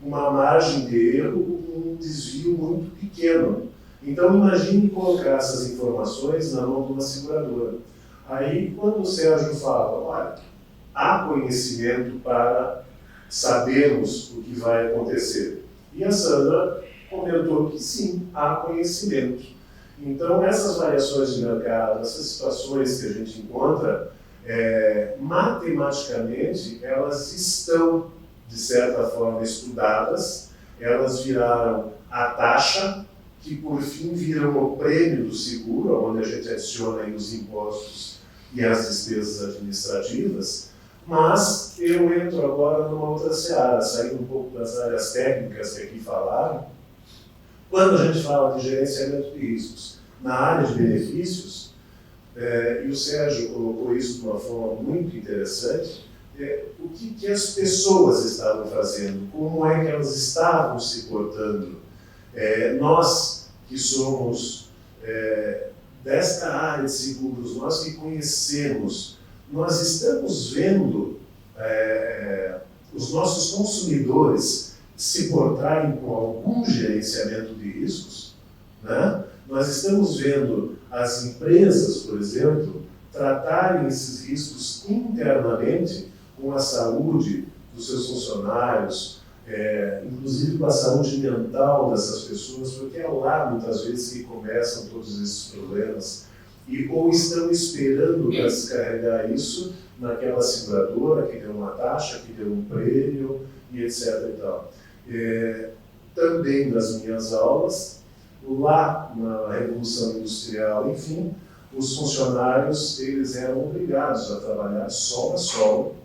uma margem de erro, um desvio muito pequeno. Então imagine colocar essas informações na mão de uma seguradora. Aí quando o Sérgio fala, olha, há conhecimento para sabermos o que vai acontecer. E a Sandra comentou que sim, há conhecimento. Então, essas variações de mercado, essas situações que a gente encontra, matematicamente, elas estão, de certa forma, estudadas, elas viraram a taxa, que por fim viram o prêmio do seguro, onde a gente adiciona aí os impostos e as despesas administrativas. Mas eu entro agora numa outra seara, saindo um pouco das áreas técnicas que aqui falaram. Quando a gente fala de gerenciamento de riscos na área de benefícios, e o Sérgio colocou isso de uma forma muito interessante, o que as pessoas estavam fazendo, como é que elas estavam se portando. Nós que somos desta área de seguros, nós que conhecemos, nós estamos vendo os nossos consumidores se portarem com algum gerenciamento de riscos, né? Nós estamos vendo as empresas, por exemplo, tratarem esses riscos internamente com a saúde dos seus funcionários, inclusive com a saúde mental dessas pessoas, porque é lá, muitas vezes, que começam todos esses problemas. Ou estão esperando para descarregar isso naquela seguradora que deu uma taxa, que deu um prêmio, e etc. E tal. Também nas minhas aulas, lá na Revolução Industrial, enfim, os funcionários eles eram obrigados a trabalhar sol a sol,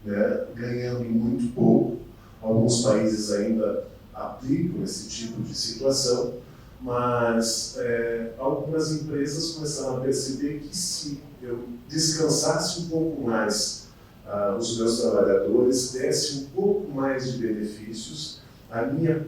né, ganhando muito pouco. Alguns países ainda aplicam esse tipo de situação, mas algumas empresas começaram a perceber que se eu descansasse um pouco mais os meus trabalhadores, desse um pouco mais de benefícios, a minha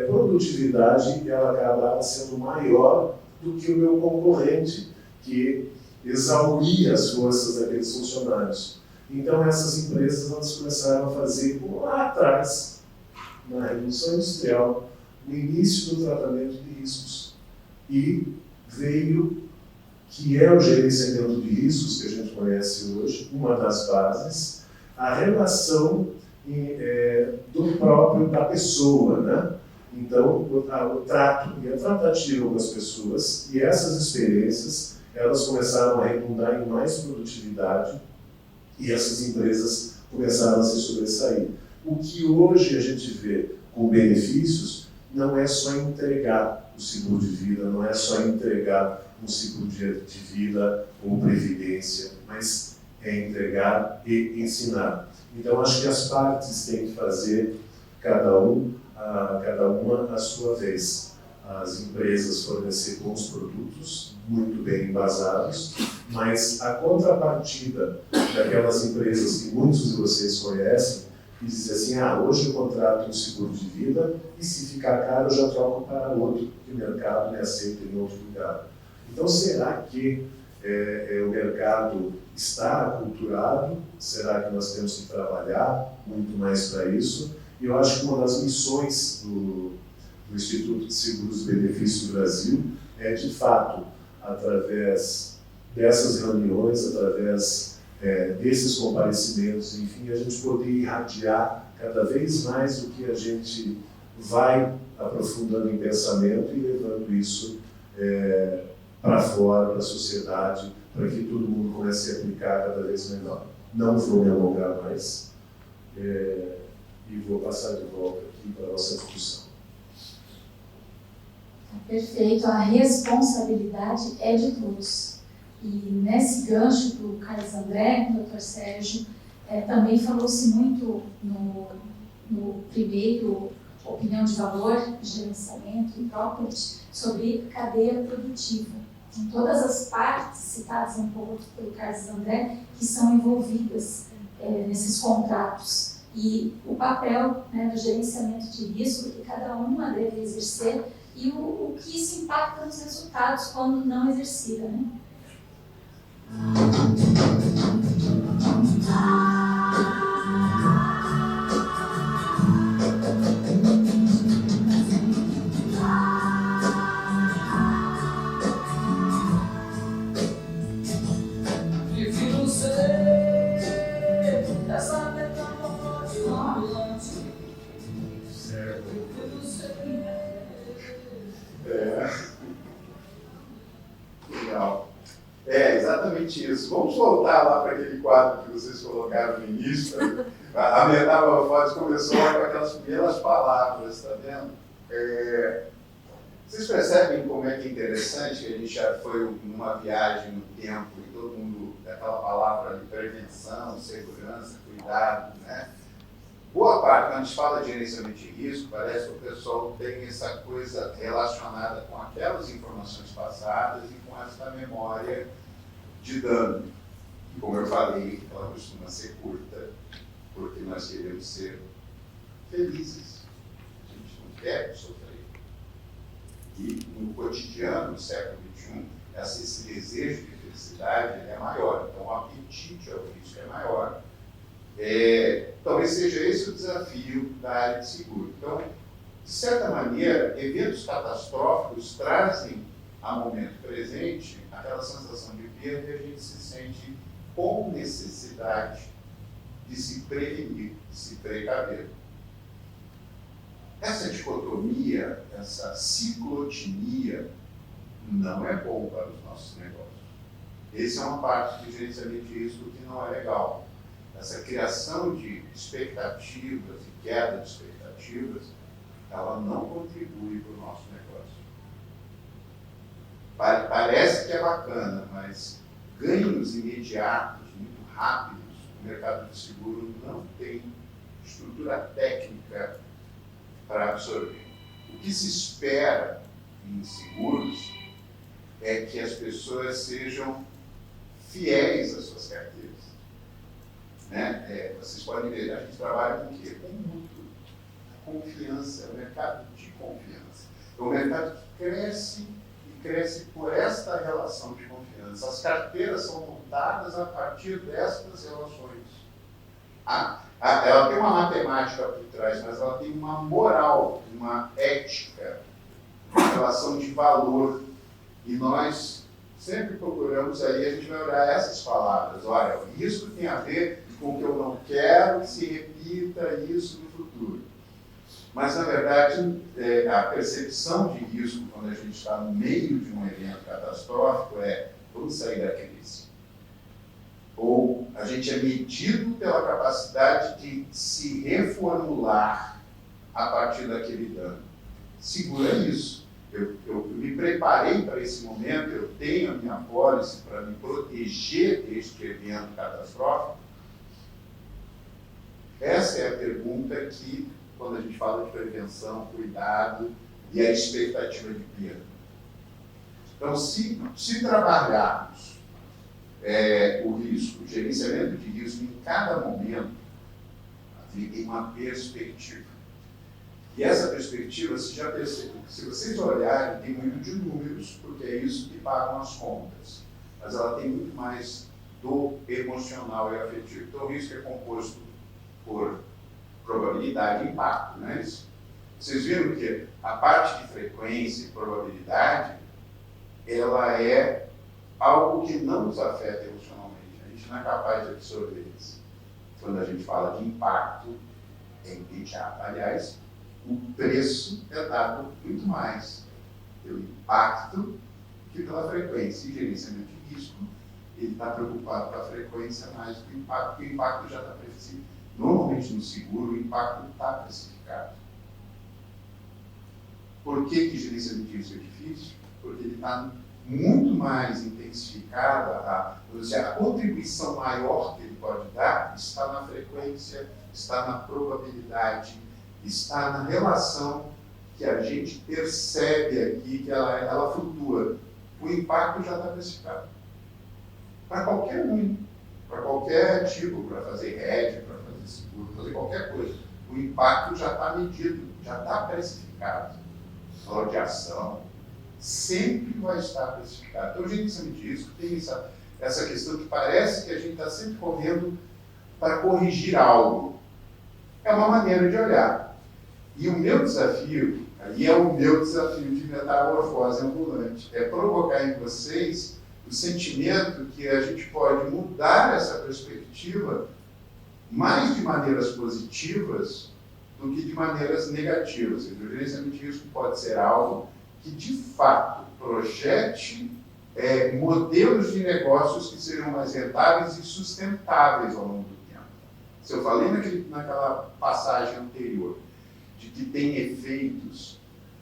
produtividade ela acabava sendo maior do que o meu concorrente, que exauria as forças daqueles funcionários. Então essas empresas elas começaram a fazer como lá atrás, na Revolução Industrial, no início do tratamento de riscos. E veio, que é o gerenciamento de riscos que a gente conhece hoje, uma das bases, a relação da pessoa, né? Então, o trato e a tratativa com as pessoas, e essas experiências, elas começaram a redundar em mais produtividade, e essas empresas começaram a se sobressair. O que hoje a gente vê com benefícios não é só entregar o seguro de vida, não é só entregar um seguro de vida ou previdência, mas é entregar e ensinar. Então, acho que as partes têm que fazer cada uma a sua vez. As empresas fornecer bons produtos, muito bem embasados, mas a contrapartida daquelas empresas que muitos de vocês conhecem, que dizem assim, hoje eu contrato um seguro de vida e se ficar caro eu já troco para outro, porque o mercado me aceita em outro lugar. Então, será que o mercado está aculturado? Será que nós temos que trabalhar muito mais para isso? E eu acho que uma das missões do Instituto de Seguros e Benefícios do Brasil é, de fato, através dessas reuniões, através desses comparecimentos, enfim, a gente poder irradiar cada vez mais o que a gente vai aprofundando em pensamento e levando isso para fora, para a sociedade, para que todo mundo comece a aplicar cada vez melhor. Não vou me alongar mais e vou passar de volta aqui para a nossa discussão.
Perfeito, a responsabilidade é de todos. E nesse gancho do Carlos André, do Dr. Sérgio, também falou-se muito no primeiro opinião de valor, gerenciamento e property, sobre cadeia produtiva. São todas as partes citadas um pouco pelo Carlos André que são envolvidas nesses contratos. E o papel, né, do gerenciamento de risco que cada uma deve exercer e o que isso impacta nos resultados quando não exercida, né?
Prefiro ser essa metamorfose ambulante.
Certo.
Prefiro ser.
Legal. Exatamente isso. Vamos voltar lá para aquele quadro que vocês colocaram no início. A metamorfose começou lá com aquelas primeiras palavras, está vendo? Vocês percebem como é que é interessante que a gente já foi numa viagem no tempo e todo mundo, aquela palavra ali, prevenção, segurança, cuidado, né? Boa parte, quando a gente fala de gerenciamento de risco, parece que o pessoal tem essa coisa relacionada com aquelas informações passadas e com essa memória de dano. E como eu falei, ela costuma ser curta, porque nós queremos ser felizes. A gente não quer sofrer. E no cotidiano, no século XXI, esse desejo de felicidade é maior. Então o apetite ao risco é maior. Talvez seja esse o desafio da área de seguro. Então, de certa maneira, eventos catastróficos trazem a momento presente aquela sensação de perda e a gente se sente com necessidade de se prevenir, de se precaver. Essa dicotomia, essa ciclotimia, não é bom para os nossos negócios. Essa é uma parte do gerenciamento de risco que não é legal. Essa criação de expectativas e queda de expectativas, ela não contribui para o nosso negócio. Parece que é bacana, mas ganhos imediatos, muito rápidos, o mercado de seguro não tem estrutura técnica para absorver. O que se espera em seguros é que as pessoas sejam fiéis às suas carteiras. Né? Vocês podem ver, a gente trabalha com o quê? Com muito confiança, é um mercado de confiança. É um mercado que cresce e cresce por esta relação de confiança. As carteiras são montadas a partir destas relações. Ela tem uma matemática por trás, mas ela tem uma moral, uma ética, uma relação de valor. E nós sempre procuramos aí, a gente vai olhar essas palavras. Olha, isso tem a ver com que eu não quero que se repita isso no futuro. Mas, na verdade, a percepção de risco, quando a gente está no meio de um evento catastrófico, vamos sair da crise. Ou a gente é medido pela capacidade de se reformular a partir daquele dano. Segura isso. Eu me preparei para esse momento, eu tenho a minha pólice para me proteger deste evento catastrófico. Essa é a pergunta que, quando a gente fala de prevenção, cuidado e a expectativa de perda. Então, se trabalharmos o risco, o gerenciamento de risco em cada momento, tem uma perspectiva. E essa perspectiva, se já percebeu, se vocês olharem, tem muito de números, porque é isso que pagam as contas. Mas ela tem muito mais do emocional e afetivo. Então, o risco é composto por probabilidade e impacto, não é isso? Vocês viram que a parte de frequência e probabilidade, ela é algo que não nos afeta emocionalmente. A gente não é capaz de absorver isso. Quando a gente fala de impacto, é imediato. Aliás, o preço é dado muito mais pelo impacto que pela frequência. E gerenciamento de risco, ele está preocupado com a frequência mais do que o impacto, porque o impacto já está precificado. Normalmente no seguro, o impacto está precificado. Por que gerenciamento de risco é difícil? Porque ele está muito mais intensificado, a contribuição maior que ele pode dar está na frequência, está na probabilidade, está na relação que a gente percebe aqui que ela flutua. O o impacto já está precificado. Para qualquer um, para qualquer tipo, para fazer hedge, para fazer seguro, fazer qualquer coisa. O impacto já está medido, já está precificado. Valor de ação sempre vai estar precificado. Então, o gerenciamento de risco tem essa questão que parece que a gente está sempre correndo para corrigir algo. É uma maneira de olhar. E o meu desafio, aí é o meu desafio de metamorfose ambulante, é provocar em vocês o sentimento que a gente pode mudar essa perspectiva mais de maneiras positivas do que de maneiras negativas. O gerenciamento de risco pode ser algo que, de fato, projete modelos de negócios que sejam mais rentáveis e sustentáveis ao longo do tempo. Se eu falei naquela passagem anterior de que tem efeitos,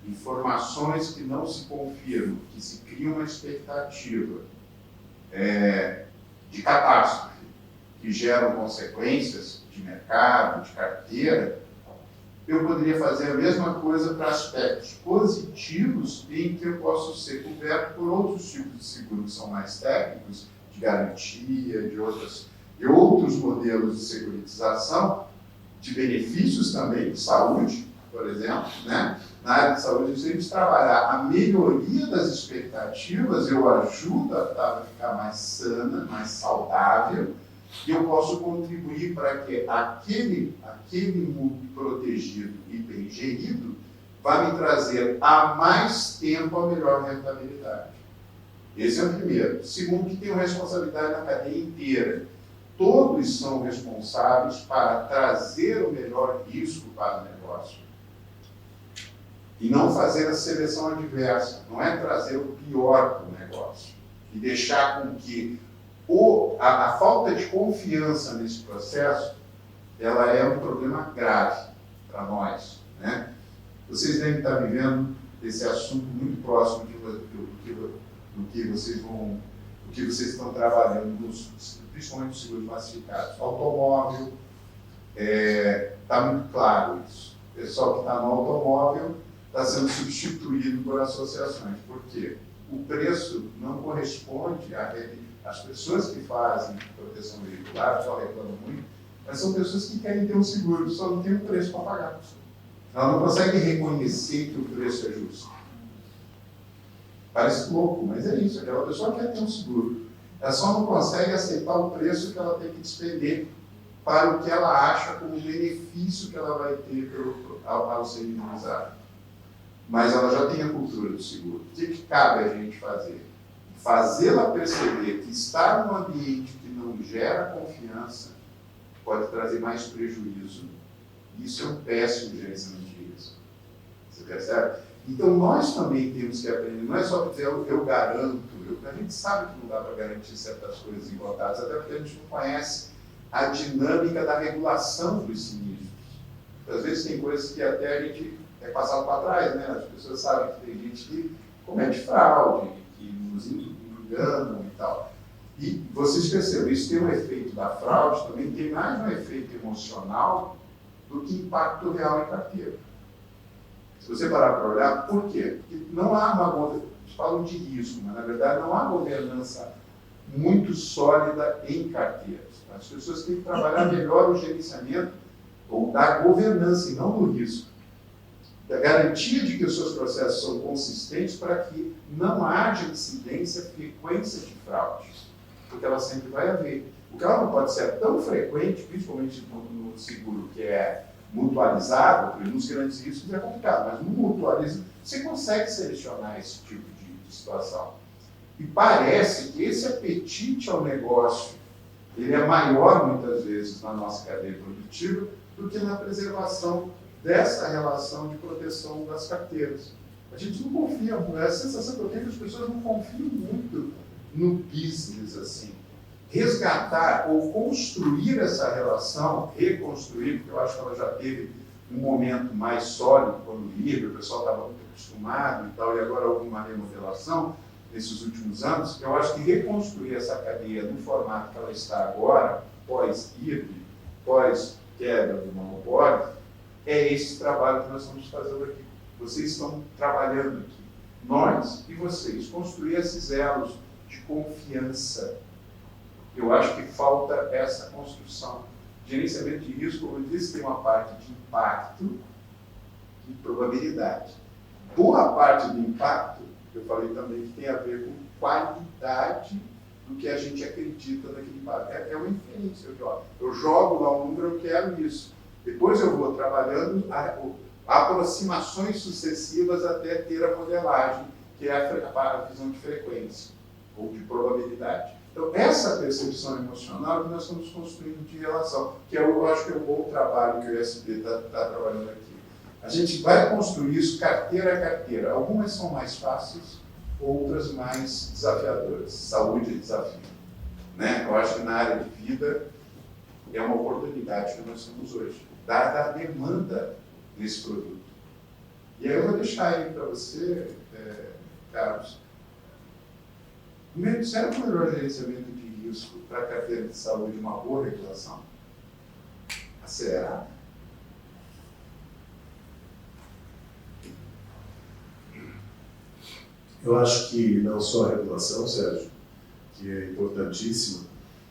informações que não se confirmam, que se cria uma expectativa de catástrofe, que geram consequências de mercado, de carteira, eu poderia fazer a mesma coisa para aspectos positivos em que eu posso ser coberto por outros tipos de seguro que são mais técnicos, de garantia, de outros modelos de securitização, de benefícios também, de saúde, por exemplo, né? Na área de saúde, se a gente trabalhar a melhoria das expectativas, eu ajudo a ficar mais sana, mais saudável, e eu posso contribuir para que aquele mundo protegido e bem gerido vá me trazer há mais tempo a melhor rentabilidade. Esse é o primeiro. Segundo, que tenho responsabilidade na cadeia inteira. Todos são responsáveis para trazer o melhor risco para o negócio. E não fazer a seleção adversa, não é trazer o pior para o negócio. E deixar com que a falta de confiança nesse processo, ela é um problema grave para nós, né? Vocês devem estar vivendo esse assunto muito próximo do que vocês estão trabalhando, principalmente os seguros massificados. Automóvel, está muito claro isso. O pessoal que está no automóvel está sendo substituído por associações. Por quê? O preço não corresponde às pessoas que fazem proteção veicular, só reclamam muito, mas são pessoas que querem ter um seguro, só não tem um preço para pagar. Ela não consegue reconhecer que o preço é justo. Parece louco, mas é isso. Aquela pessoa quer ter um seguro. Ela só não consegue aceitar o preço que ela tem que despender para o que ela acha como benefício que ela vai ter ao ser imunizada. Mas ela já tem a cultura do seguro. O que cabe a gente fazer? Fazê-la perceber que estar num ambiente que não gera confiança pode trazer mais prejuízo. Isso é um péssimo gerenciamento de risco. Você percebe? Então, nós também temos que aprender. Não é só dizer eu garanto. A gente sabe que não dá para garantir certas coisas encotadas, até porque a gente não conhece a dinâmica da regulação dos sinistros. Às vezes tem coisas que até a gente é passado para trás, né? As pessoas sabem que tem gente que comete fraude, que nos enganam e tal. E vocês percebem, isso tem um efeito da fraude, também tem mais um efeito emocional do que impacto real em carteira. Se você parar para olhar, por quê? Porque não há falam de risco, mas na verdade não há governança muito sólida em carteiras. As pessoas têm que trabalhar melhor o gerenciamento ou da governança e não do risco. Da garantia de que os seus processos são consistentes para que não haja incidência, frequência de fraude, porque ela sempre vai haver. O que ela não pode ser tão frequente, principalmente no seguro que é mutualizado, porque nos grandes riscos é complicado, mas no mutualizado você consegue selecionar esse tipo de situação. E parece que esse apetite ao negócio ele é maior, muitas vezes, na nossa cadeia produtiva do que na preservação dessa relação de proteção das carteiras. A gente não confia, a sensação que eu tenho é que as pessoas não confiam muito no business, assim. Resgatar ou construir essa relação, reconstruir, porque eu acho que ela já teve um momento mais sólido quando livre, o pessoal estava muito acostumado e tal, e agora houve uma remodelação nesses últimos anos. Eu acho que reconstruir essa cadeia no formato que ela está agora, pós-IRB, pós-quebra do monopólio, é esse trabalho que nós estamos fazendo aqui. Vocês estão trabalhando aqui. nós e vocês, construir esses elos de confiança. Eu acho que falta essa construção. Gerenciamento de risco, como eu disse, tem uma parte de impacto e probabilidade. Boa parte do impacto, eu falei também que tem a ver com qualidade do que a gente acredita naquele impacto. É uma inferência. Eu jogo lá um número, eu quero isso. Depois eu vou trabalhando aproximações sucessivas até ter a modelagem, que é a visão de frequência ou de probabilidade. Então, essa percepção emocional que nós estamos construindo de relação, que eu acho que é um bom trabalho que o ISB está trabalhando aqui. A gente vai construir isso carteira a carteira. Algumas são mais fáceis, outras mais desafiadoras. Saúde é desafio. Né? Eu acho que na área de vida é uma oportunidade que nós temos hoje, dada a demanda desse produto. E aí eu vou deixar aí para você, Carlos. Será que o melhor gerenciamento de risco para a carteira de saúde é uma boa regulação? Acelerada?
Eu acho que não só a regulação, Sérgio, que é importantíssima,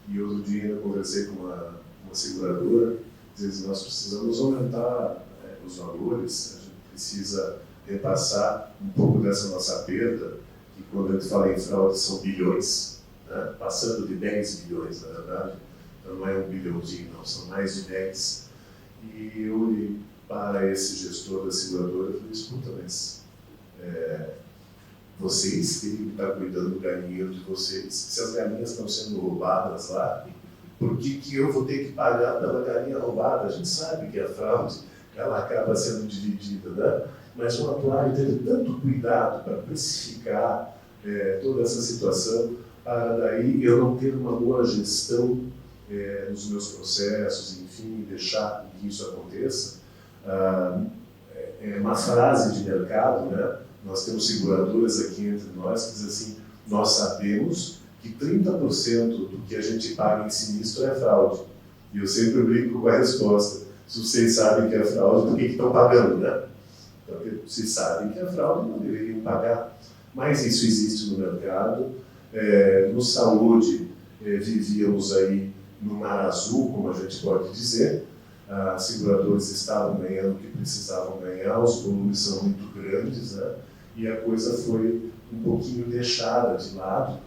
e outro dia eu conversei com uma seguradora, dizendo que nós precisamos aumentar os valores, a gente precisa repassar um pouco dessa nossa perda, que quando a gente fala em fraude são bilhões, né? Passando de 10 bilhões, na verdade, então não é um bilhãozinho, não, são mais de 10. E eu olhei para esse gestor da seguradora e falei, escuta, mas vocês têm que estar cuidando do galinheiro de vocês. Se as galinhas estão sendo roubadas lá, por que eu vou ter que pagar pela galinha roubada? A gente sabe que a fraude ela acaba sendo dividida, né? Mas o atuário teve tanto cuidado para precificar toda essa situação, para daí eu não ter uma boa gestão nos meus processos, enfim, deixar que isso aconteça. É uma frase de mercado, né? Nós temos seguradoras aqui entre nós que dizem assim, nós sabemos que 30% do que a gente paga em sinistro é fraude. E eu sempre brinco com a resposta, se vocês sabem que é fraude, por que estão pagando, né? Então, se sabem que é fraude, não deveriam pagar. Mas isso existe no mercado. No saúde, vivíamos aí no mar azul, como a gente pode dizer. As seguradoras estavam ganhando o que precisavam ganhar, os volumes são muito grandes, né? E a coisa foi um pouquinho deixada de lado.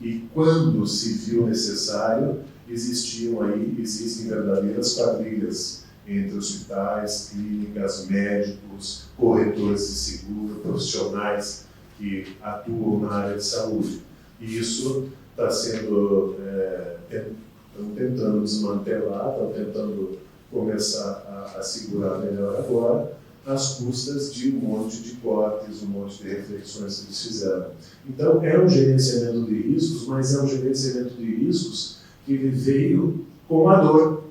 E quando se viu necessário, existem verdadeiras quadrilhas entre hospitais, clínicas, médicos, corretores de seguro, profissionais que atuam na área de saúde. E isso está sendo, estão tentando desmantelar, estão tentando começar a segurar melhor agora, às custas de um monte de cortes, um monte de reflexões que eles fizeram. Então, é um gerenciamento de riscos, mas é um gerenciamento de riscos que ele veio com a dor,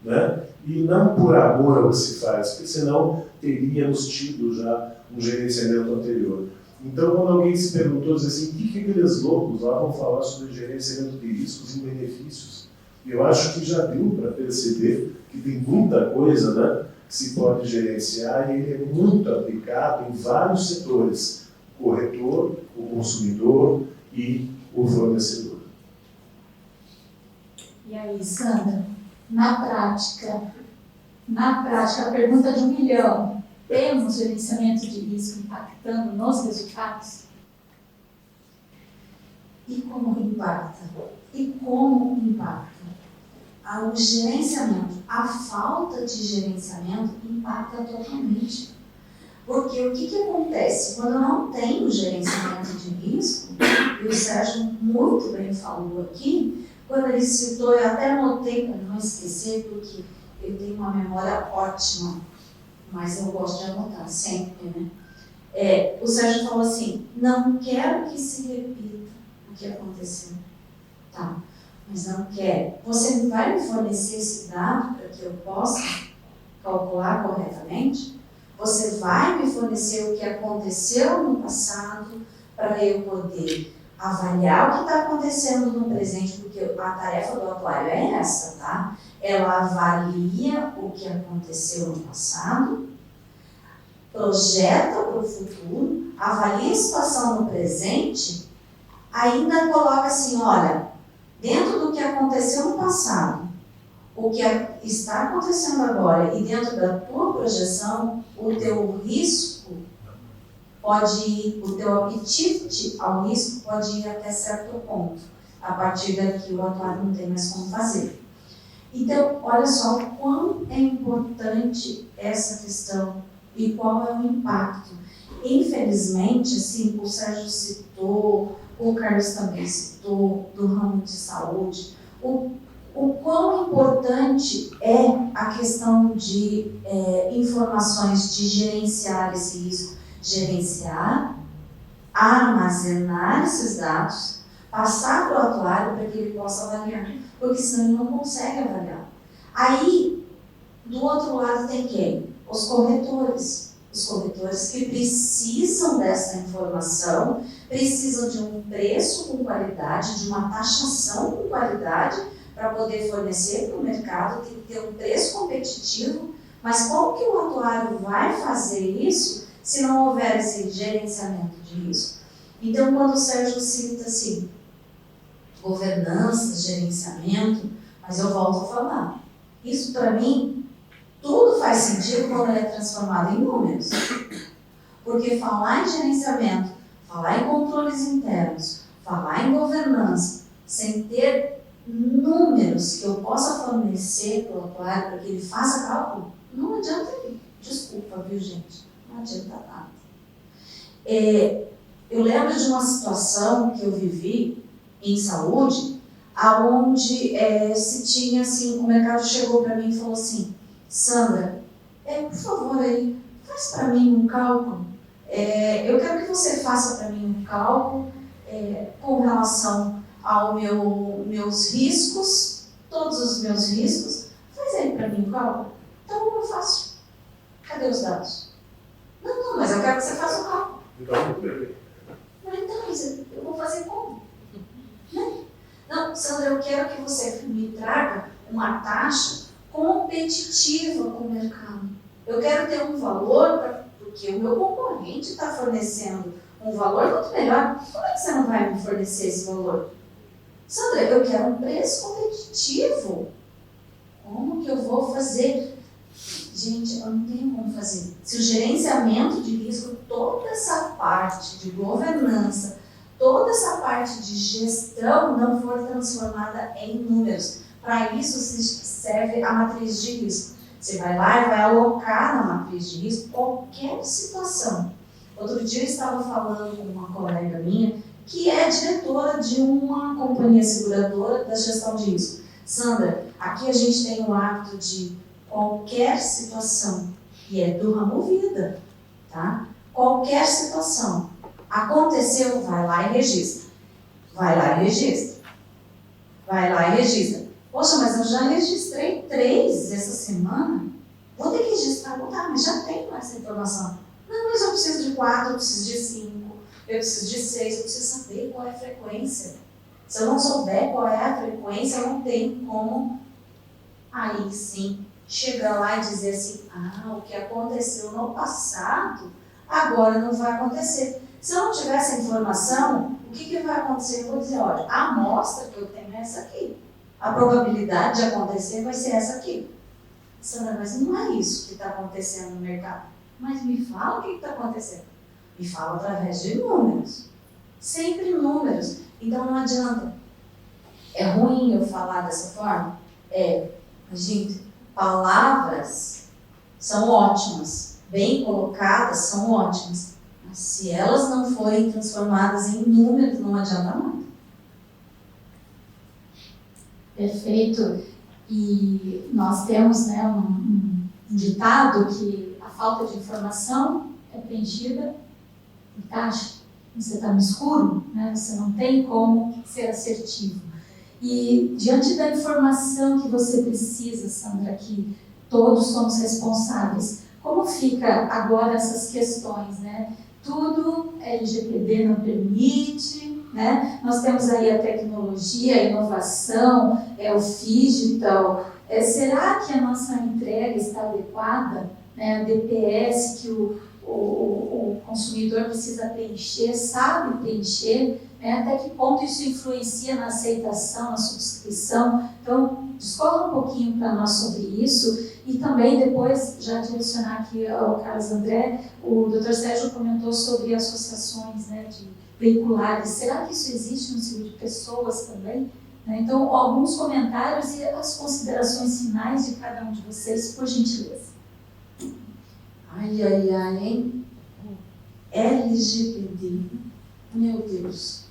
né? E não por amor ao que se faz, porque senão teríamos tido já um gerenciamento anterior. Então, quando alguém se perguntou, diz assim, o que aqueles loucos lá vão falar sobre gerenciamento de riscos e benefícios? Eu acho que já deu para perceber que tem muita coisa, né, que se pode gerenciar e ele é muito aplicado em vários setores, o corretor, o consumidor e o fornecedor.
E aí, Sandra, na prática, a pergunta de 1 milhão, temos gerenciamento de risco impactando nos resultados?
E como impacta? O gerenciamento, a falta de gerenciamento impacta totalmente. Porque o que acontece? Quando eu não tenho gerenciamento de risco, e o Sérgio muito bem falou aqui, quando ele citou, eu até anotei para não esquecer, porque eu tenho uma memória ótima, mas eu gosto de anotar sempre, né? O Sérgio falou assim, não quero que se repita o que aconteceu. Tá, mas não quero. Você vai me fornecer esse dado para que eu possa calcular corretamente? Você vai me fornecer o que aconteceu no passado para eu poder avaliar o que está acontecendo no presente, porque a tarefa do atuário é essa, tá? Ela avalia o que aconteceu no passado, projeta para o futuro, avalia a situação no presente, ainda coloca assim, olha, dentro do que aconteceu no passado, o que está acontecendo agora e dentro da tua projeção, o teu risco pode ir, o teu apetite ao risco pode ir até certo ponto. A partir daqui o atuário não tem mais como fazer. Então, olha só o quão é importante essa questão e qual é o impacto. Infelizmente, assim, o Sérgio citou, o Carlos também citou, do ramo de saúde, o quão importante é a questão de informações, de gerenciar esse risco, gerenciar, armazenar esses dados, passar para o atuário para que ele possa avaliar, porque senão ele não consegue avaliar. Aí, do outro lado tem quem? Os corretores que precisam dessa informação, precisam de um preço com qualidade, de uma taxação com qualidade, para poder fornecer para o mercado, tem que ter um preço competitivo, mas como que o atuário vai fazer isso se não houver esse gerenciamento de risco? Então, quando o Sérgio cita assim, governança, gerenciamento, mas eu volto a falar, isso para mim, tudo faz sentido quando ele é transformado em números. Porque falar em gerenciamento, falar em controles internos, falar em governança, sem ter números que eu possa fornecer para o atuário para que ele faça cálculo, não adianta ele. Desculpa, viu, gente? Não adianta nada. Eu lembro de uma situação que eu vivi em saúde, aonde se tinha assim, o mercado chegou para mim e falou assim, Sandra, por favor aí, faz para mim um cálculo. Eu quero que você faça para mim um cálculo com relação aos meus riscos, todos os meus riscos. Faz aí para mim um cálculo. Então eu faço. Cadê os dados? Não, mas eu quero que você faça o cálculo. Então, eu vou fazer como? Não, Sandra, eu quero que você me traga uma taxa competitiva com o mercado. Eu quero ter um valor, porque o meu concorrente está fornecendo um valor muito melhor. Como é que você não vai me fornecer esse valor? Sandra, eu quero um preço competitivo. Como que eu vou fazer? Gente, eu não tenho como fazer. Se o gerenciamento de risco, toda essa parte de governança, toda essa parte de gestão não for transformada em números. Para isso serve a matriz de risco. Você vai lá e vai alocar na matriz de risco qualquer situação. Outro dia eu estava falando com uma colega minha que é diretora de uma companhia seguradora da gestão de risco. Sandra, aqui a gente tem o hábito de qualquer situação, e é do ramo vida, tá? Qualquer situação. Aconteceu, vai lá e registra. Vai lá e registra. Vai lá e registra. Poxa, mas eu já registrei 3 essa semana. Vou ter que registrar, mas já tenho essa informação. Não, mas eu preciso de 4, eu preciso de 5, eu preciso de 6, eu preciso saber qual é a frequência. Se eu não souber qual é a frequência, eu não tenho como, aí sim, chegar lá e dizer assim, o que aconteceu no passado, agora não vai acontecer. Se eu não tiver essa informação, o que vai acontecer? Eu vou dizer, olha, a amostra que eu tenho é essa aqui. A probabilidade de acontecer vai ser essa aqui. Sandra, mas não é isso que está acontecendo no mercado. Mas me fala o que está acontecendo. Me fala através de números. Sempre números. Então não adianta. É ruim eu falar dessa forma? Gente, palavras são ótimas. Bem colocadas são ótimas. Mas se elas não forem transformadas em números, não adianta nada.
Perfeito. E nós temos um ditado que a falta de informação é preenchida por taxa. Você está no escuro, você não tem como ser assertivo. E diante da informação que você precisa, Sandra, que todos somos responsáveis, como fica agora essas questões, Tudo LGPD não permite, Nós temos aí a tecnologia, a inovação, o digital. Será que a nossa entrega está adequada? A DPS que o o consumidor precisa preencher, sabe preencher, né? Até que ponto isso influencia na aceitação, na subscrição. Então, discorra um pouquinho para nós sobre isso. E também, depois, já direcionar aqui ao Carlos André, o Dr. Sérgio comentou sobre associações, né, de veiculares. Será que isso existe no círculo de pessoas também? Né? Então, alguns comentários e as considerações finais de cada um de vocês, por gentileza.
Ai, ai, ai, hein? LGBT. Meu Deus.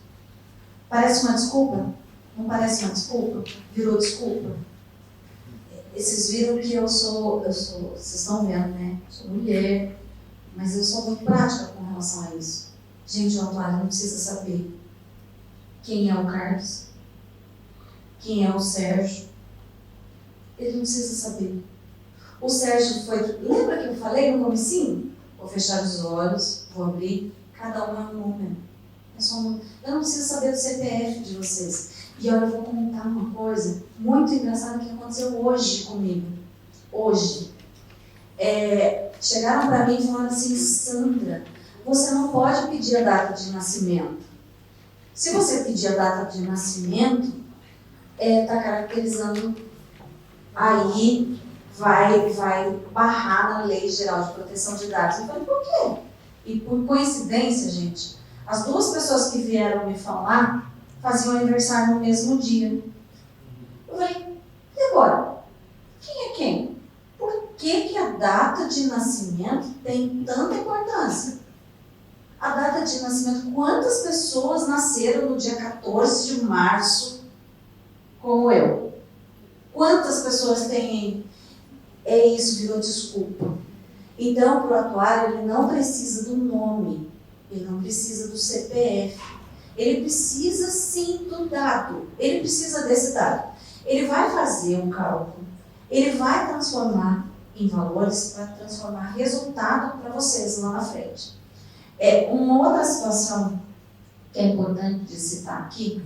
Parece uma desculpa? Não parece uma desculpa? Virou desculpa? Vocês viram que eu sou, vocês estão vendo, né? Sou mulher, mas eu sou muito prática com relação a isso. Gente, o Atuário não precisa saber quem é o Carlos, quem é o Sérgio. Ele não precisa saber. O Sérgio foi... Lembra que eu falei no comecinho? Vou fechar os olhos, vou abrir. Cada um é um número. É só um número. Eu não preciso saber do CPF de vocês. E olha, eu vou contar uma coisa muito engraçada que aconteceu hoje comigo. Hoje. Chegaram para mim e falaram assim: Sandra, você não pode pedir a data de nascimento. Se você pedir a data de nascimento, está caracterizando, aí vai barrar na Lei Geral de Proteção de Dados. Eu falei, por quê? E por coincidência, gente, as duas pessoas que vieram me falar faziam aniversário no mesmo dia. Eu falei, e agora? Quem é quem? Por que a data de nascimento tem tanta importância? A data de nascimento, quantas pessoas nasceram no dia 14 de março, como eu? Quantas pessoas têm? Isso virou desculpa. Então, para o atuário, ele não precisa do nome, ele não precisa do CPF, ele precisa sim do dado, ele precisa desse dado. Ele vai fazer um cálculo, ele vai transformar em valores para transformar resultado para vocês lá na frente. Uma outra situação que é importante de citar aqui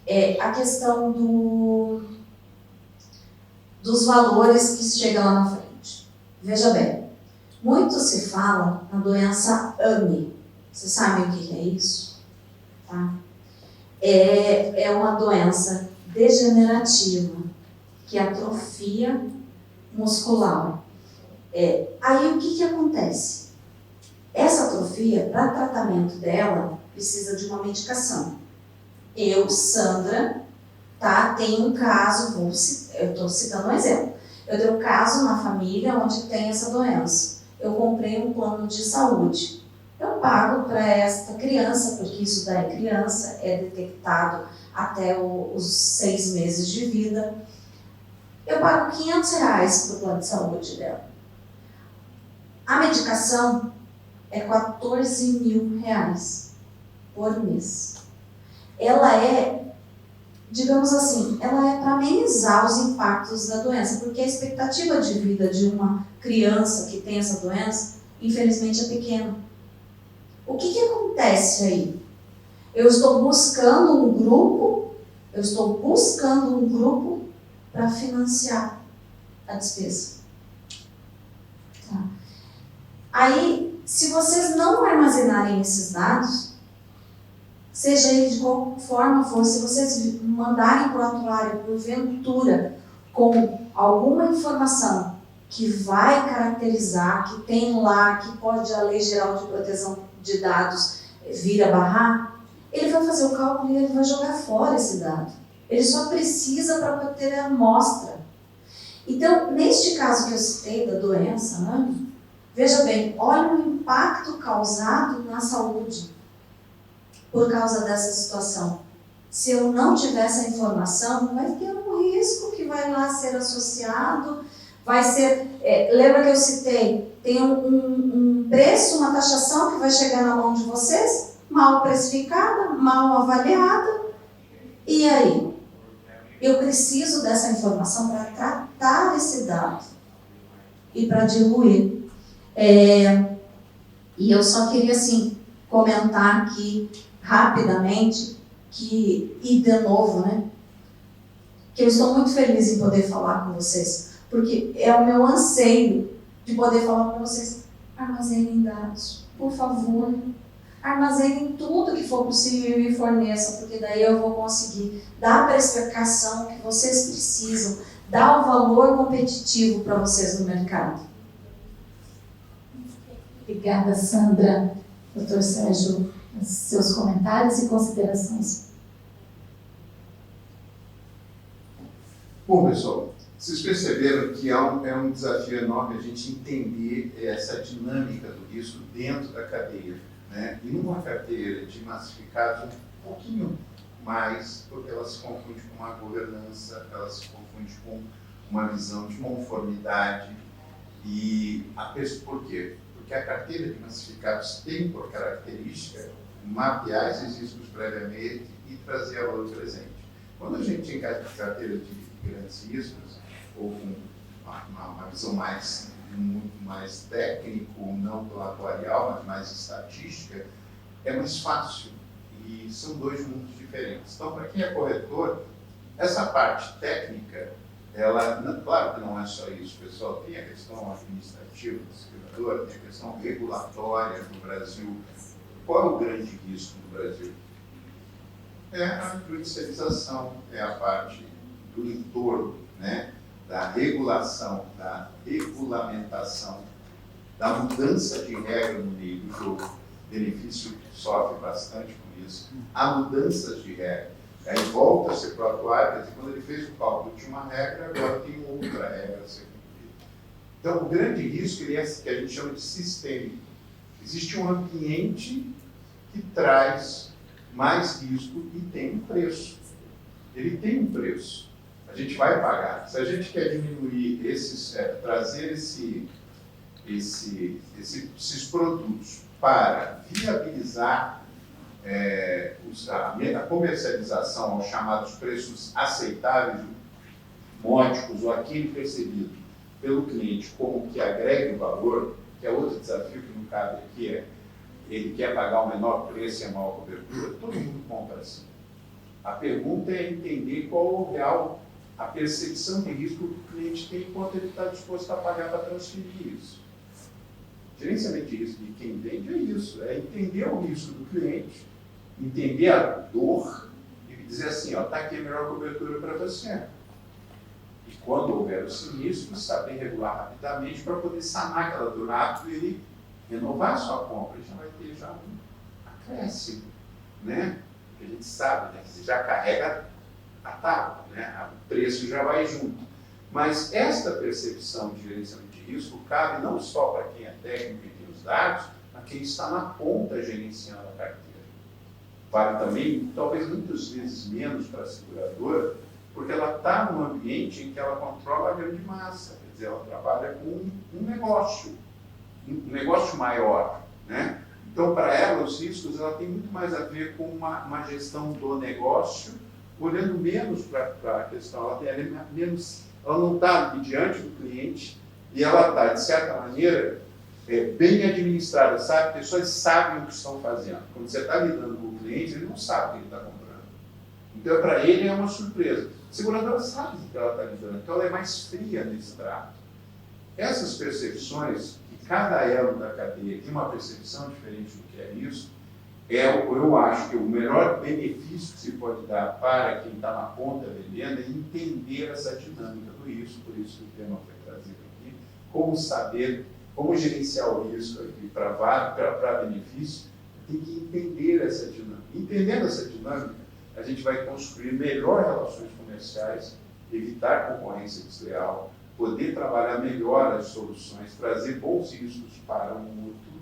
é a questão dos valores que chegam lá na frente. Veja bem, muito se fala na doença AME. Vocês sabem o que é isso? Tá? É uma doença degenerativa que atrofia muscular. Aí o que acontece? Essa atrofia, para tratamento dela, precisa de uma medicação. Eu, Sandra, tenho um caso, eu estou citando um exemplo. Eu tenho um caso na família onde tem essa doença. Eu comprei um plano de saúde. Eu pago para esta criança, porque isso daí é criança, é detectado até os 6 meses de vida. Eu pago R$500 para o plano de saúde dela. A medicação é R$14 mil por mês. Ela digamos assim, ela é para amenizar os impactos da doença, porque a expectativa de vida de uma criança que tem essa doença, infelizmente, é pequena. O que acontece aí? Eu estou buscando um grupo para financiar a despesa. Tá. Aí, se vocês não armazenarem esses dados, seja ele de qual forma for, se vocês mandarem para o atuário, porventura, com alguma informação que vai caracterizar, que tem lá, que pode a Lei Geral de Proteção de Dados vir a barrar, ele vai fazer o cálculo e ele vai jogar fora esse dado. Ele só precisa para ter a amostra. Então, neste caso que eu citei da doença, né, veja bem, olha o impacto causado na saúde por causa dessa situação. Se eu não tiver essa informação, vai ter um risco que vai lá ser associado, vai ser... lembra que eu citei? Tem um preço, uma taxação que vai chegar na mão de vocês, mal precificada, mal avaliada. E aí? Eu preciso dessa informação para tratar esse dado e para diluir. E eu só queria, assim, comentar aqui rapidamente e de novo, né, que eu estou muito feliz em poder falar com vocês, porque é o meu anseio de poder falar para vocês armazenem dados, por favor. Armazenem tudo que for possível e me forneçam, porque daí eu vou conseguir dar a precificação que vocês precisam, dar o valor competitivo para vocês no mercado.
Obrigada, Sandra. Doutor Sérgio, seus comentários e considerações.
Bom, pessoal, vocês perceberam que é um desafio enorme a gente entender essa dinâmica do risco dentro da cadeia, né? E numa carteira de massificados um pouquinho mais, porque ela se confunde com uma governança, ela se confunde com uma visão de conformidade. Por quê? Porque a carteira de massificados tem por característica mapear esses riscos previamente e trazer valor presente. Quando a gente tem carteira de grandes riscos, ou com uma visão muito mais técnico, não pela atuarial, mas mais estatística, é mais fácil. E são dois mundos diferentes. Então, para quem é corretor, essa parte técnica, claro que não é só isso, pessoal, tem a questão administrativa do segurador, tem a questão regulatória no Brasil. Qual é o grande risco no Brasil? É a judicialização, é a parte do entorno, né? Da regulação, da regulamentação, da mudança de regra no meio do jogo. O benefício sofre bastante com isso. Há mudanças de regra. Aí volta-se para o atuário, quer dizer, quando ele fez o cálculo tinha uma regra, agora tem outra regra a ser cumprida. Então, o grande risco é que a gente chama de sistêmico. Existe um ambiente que traz mais risco e tem um preço. Ele tem um preço. A gente vai pagar. Se a gente quer diminuir trazer esses produtos para viabilizar a comercialização aos chamados preços aceitáveis, módicos, ou aquele percebido pelo cliente como que agregue o valor, que é outro desafio que não cabe aqui, ele quer pagar o menor preço e a maior cobertura, todo mundo compra assim. A pergunta é entender qual a percepção de risco que o cliente tem e quanto ele está disposto a pagar para transferir isso. Gerenciamento de risco de quem vende é isso, é entender o risco do cliente, entender a dor e dizer assim, está aqui a melhor cobertura para você. E quando houver o sinistro, saber regular rapidamente para poder sanar aquela dor rápido e ele renovar a sua compra. Já vai ter um acréscimo, né? Que a gente sabe, né? Você já carrega a tábua, né? O preço já vai junto. Mas esta percepção de gerenciamento de risco cabe não só para quem é técnico e tem os dados, mas quem está na ponta gerenciando a carteira. Vale também, talvez muitas vezes menos para a seguradora, porque ela está num ambiente em que ela controla a grande massa, quer dizer, ela trabalha com um negócio maior, né? Então, para ela, os riscos ela tem muito mais a ver com uma gestão do negócio, olhando menos para a questão, ela não está diante do cliente e ela está, de certa maneira, bem administrada, sabe? Pessoas sabem o que estão fazendo. Quando você está lidando com o cliente, ele não sabe o que ele está comprando. Então, para ele é uma surpresa. A seguradora sabe o que ela está lidando, então ela é mais fria nesse trato. Essas percepções, que cada elo da cadeia tem uma percepção diferente do que é isso, eu acho que o melhor benefício que se pode dar para quem está na ponta vendendo é entender essa dinâmica do risco, por isso que o tema foi trazido aqui, como saber, como gerenciar o risco aqui para benefício, tem que entender essa dinâmica. Entendendo essa dinâmica, a gente vai construir melhor relações comerciais, evitar concorrência desleal, poder trabalhar melhor as soluções, trazer bons riscos para o mútuo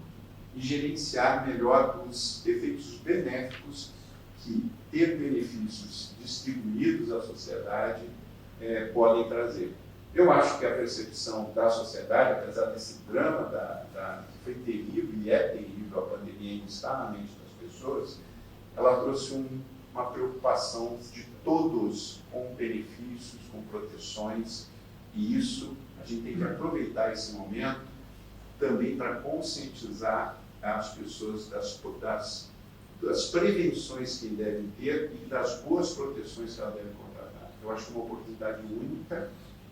e gerenciar melhor os efeitos benéficos que ter benefícios distribuídos à sociedade podem trazer. Eu acho que a percepção da sociedade, apesar desse drama que foi terrível e é terrível, a pandemia ainda está na mente das pessoas, ela trouxe uma preocupação de todos com benefícios, com proteções, e isso, a gente tem que aproveitar esse momento também para conscientizar as pessoas das prevenções que devem ter e das boas proteções que elas devem contratar. Eu acho que é uma oportunidade única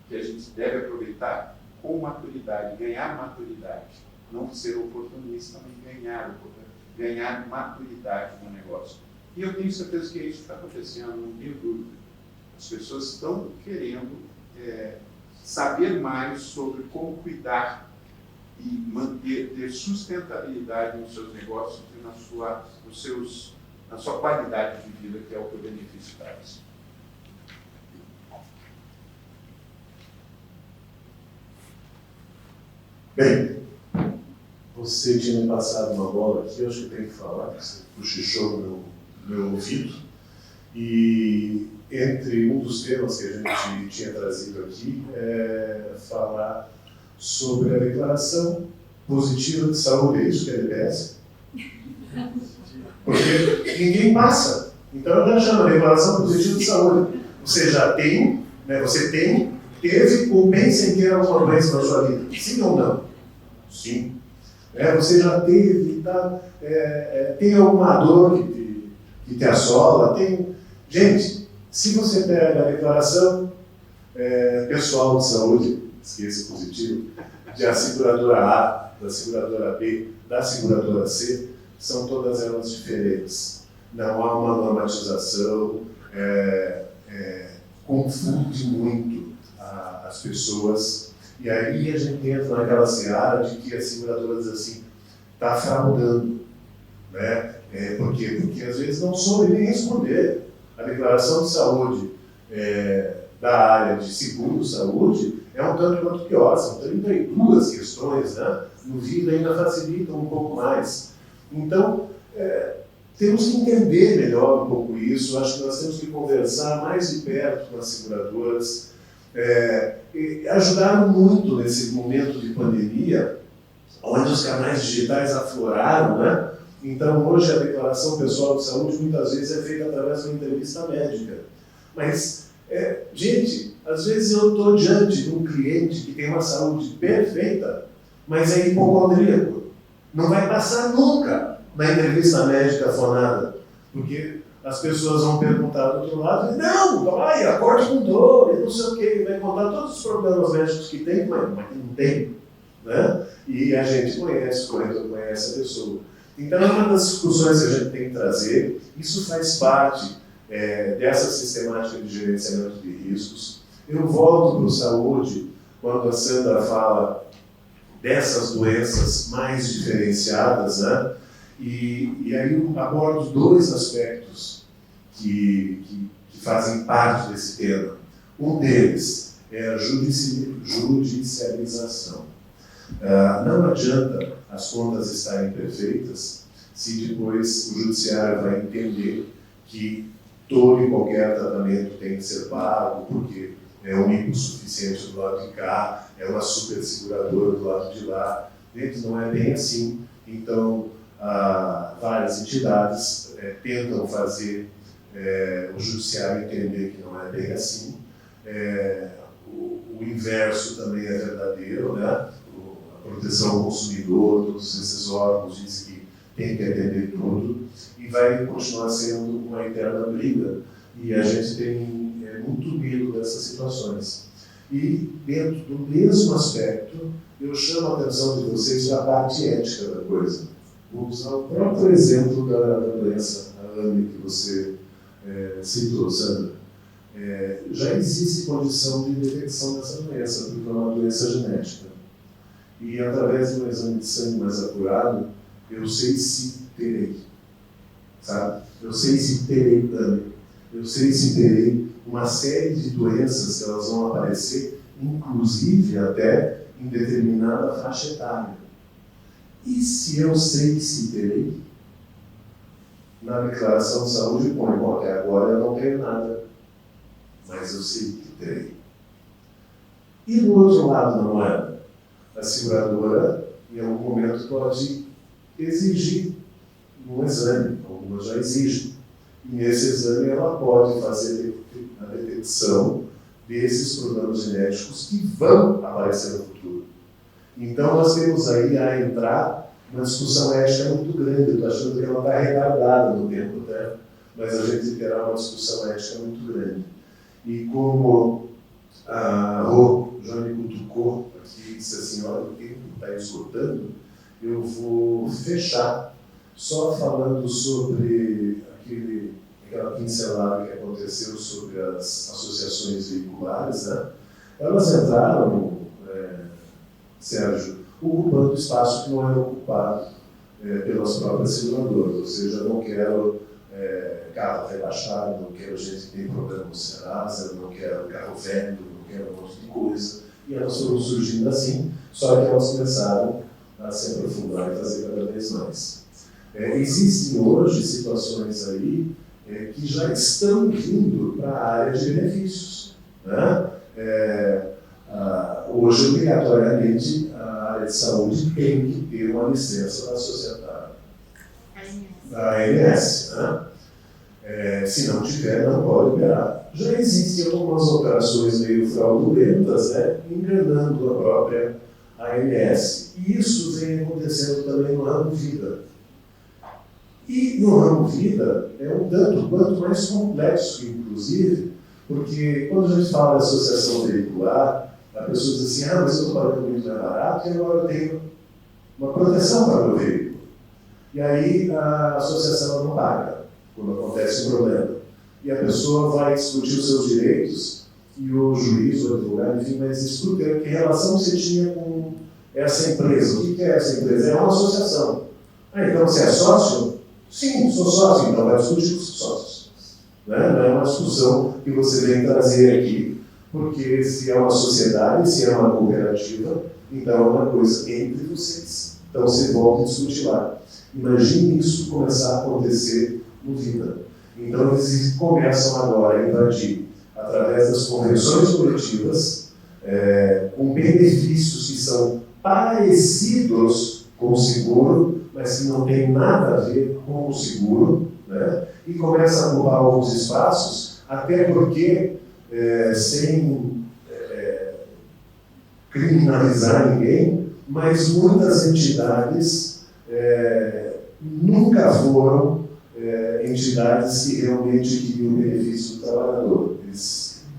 que a gente deve aproveitar com maturidade, ganhar maturidade. não ser oportunista, mas ganhar maturidade no negócio. E eu tenho certeza que é isso que está acontecendo, não tenho dúvida. As pessoas estão querendo saber mais sobre como cuidar e ter sustentabilidade nos seus negócios e na sua qualidade de vida, que é o que o benefício traz.
Bem, você tinha me passado uma bola aqui, eu acho que eu tenho que falar, você cochichou no meu ouvido, e entre um dos temas que a gente tinha trazido aqui é falar sobre a declaração positiva de saúde, é isso que ele peça? Porque ninguém passa. Então eu já chamo a declaração positiva de saúde. Você já tem, né, teve ou pensa em ter alguma doença na sua vida? Sim ou não? Sim. Você já teve, tem alguma dor que te assola? Gente, se você pega a declaração pessoal de saúde, esqueça positivo, da seguradora A, da seguradora B, da seguradora C, são todas elas diferentes. Não há uma normatização, confunde muito as pessoas. E aí a gente entra naquela seara de que a seguradora diz assim, está fraudando. Né? Por quê? Porque às vezes não soube nem responder. A declaração de saúde da área de seguro-saúde é um tanto quanto pior, são 32 questões, né? No vídeo ainda facilitam um pouco mais. Então, temos que entender melhor um pouco isso, acho que nós temos que conversar mais de perto com as seguradoras, ajudaram muito nesse momento de pandemia, onde os canais digitais afloraram, né? Então, hoje a declaração pessoal de saúde muitas vezes é feita através de uma entrevista médica. Mas, gente, às vezes eu estou diante de um cliente que tem uma saúde perfeita, mas é hipocondríaco. Não vai passar nunca na entrevista médica fonada, porque as pessoas vão perguntar do outro lado, não, vai, acorde com dor, e não sei o quê, vai contar todos os problemas médicos que tem, mas que não tem. Né? E a gente conhece, o corretor conhece a pessoa. Então, é uma das discussões que a gente tem que trazer. Isso faz parte dessa sistemática de gerenciamento de riscos. Eu volto para o saúde, quando a Sandra fala dessas doenças mais diferenciadas, né? E aí eu abordo dois aspectos que fazem parte desse tema. Um deles é a judicialização. Não adianta as contas estarem perfeitas se depois o judiciário vai entender que todo e qualquer tratamento tem que ser pago, porque é um IPO suficiente do lado de cá, é uma super seguradora do lado de lá. Gente, não é bem assim. Então, várias entidades tentam fazer o judiciário entender que não é bem assim. O inverso também é verdadeiro, né? A proteção ao consumidor, todos esses órgãos dizem que tem que atender tudo, e vai continuar sendo uma eterna briga, e a gente tem muito medo dessas situações. E dentro do mesmo aspecto, eu chamo a atenção de vocês para a parte ética da coisa. Vou usar o próprio exemplo da doença, a AME, que você citou, Sandra. Já existe condição de detecção dessa doença, porque é uma doença genética. E através de um exame de sangue mais apurado, eu sei se terei, sabe? Eu sei se terei AME. Eu sei se terei uma série de doenças que elas vão aparecer, inclusive até em determinada faixa etária. E se eu sei se terei, na declaração de saúde põe, bom, até agora eu não tenho nada, mas eu sei que terei. E do outro lado da moeda, a seguradora, em algum momento, pode exigir um exame, algumas já exigem. E nesse exame ela pode fazer a detecção desses problemas genéticos que vão aparecer no futuro. Então nós temos aí a entrar uma discussão ética muito grande. Eu estou achando que ela está retardada no tempo, né? Mas a gente terá uma discussão ética muito grande. E como a Rô já me cutucou aqui, disse assim, olha, o tempo está esgotando,
eu vou fechar só falando sobre aquela pincelada que aconteceu sobre as associações veiculares, né? Elas entraram, Sérgio, ocupando espaço que não era ocupado pelas próprias seguradoras, ou seja, eu não quero carro rebaixado, não quero gente que tem problema no Serasa, não quero carro velho, não quero um monte de coisa, e elas foram surgindo assim, só que elas começaram a se aprofundar e fazer cada vez mais. Existem hoje situações aí que já estão vindo para a área de benefícios, né? Hoje, obrigatoriamente, a área de saúde tem que ter uma licença da sociedade, da ANS, né? Se não tiver, não pode operar. Já existem algumas operações meio fraudulentas, né, enganando a própria ANS. E isso vem acontecendo também no ramo vida. E no ramo vida é um tanto quanto mais complexo, inclusive, porque quando a gente fala de associação veicular, a pessoa diz assim, mas eu estou pagando muito mais barato e agora eu tenho uma proteção para o meu veículo. E aí a associação não paga quando acontece um problema. E a pessoa vai discutir os seus direitos e o juiz, o advogado, enfim, mas discutir que relação você tinha com essa empresa. O que é essa empresa? É uma associação. Então você é sócio? Sim, sou sócio. Então vai discutir com os sócios. Né? Não é uma discussão que você vem trazer aqui, porque se é uma sociedade, se é uma cooperativa, então é uma coisa entre vocês. Então você volta a discutir lá. Imagine isso começar a acontecer no vida. Então eles começam agora a invadir, através das convenções coletivas, com benefícios que são parecidos com o seguro, mas que não tem nada a ver com o seguro, né? E começa a ocupar alguns espaços, até porque, sem criminalizar ninguém, mas muitas entidades nunca foram entidades que realmente queriam o benefício do trabalhador.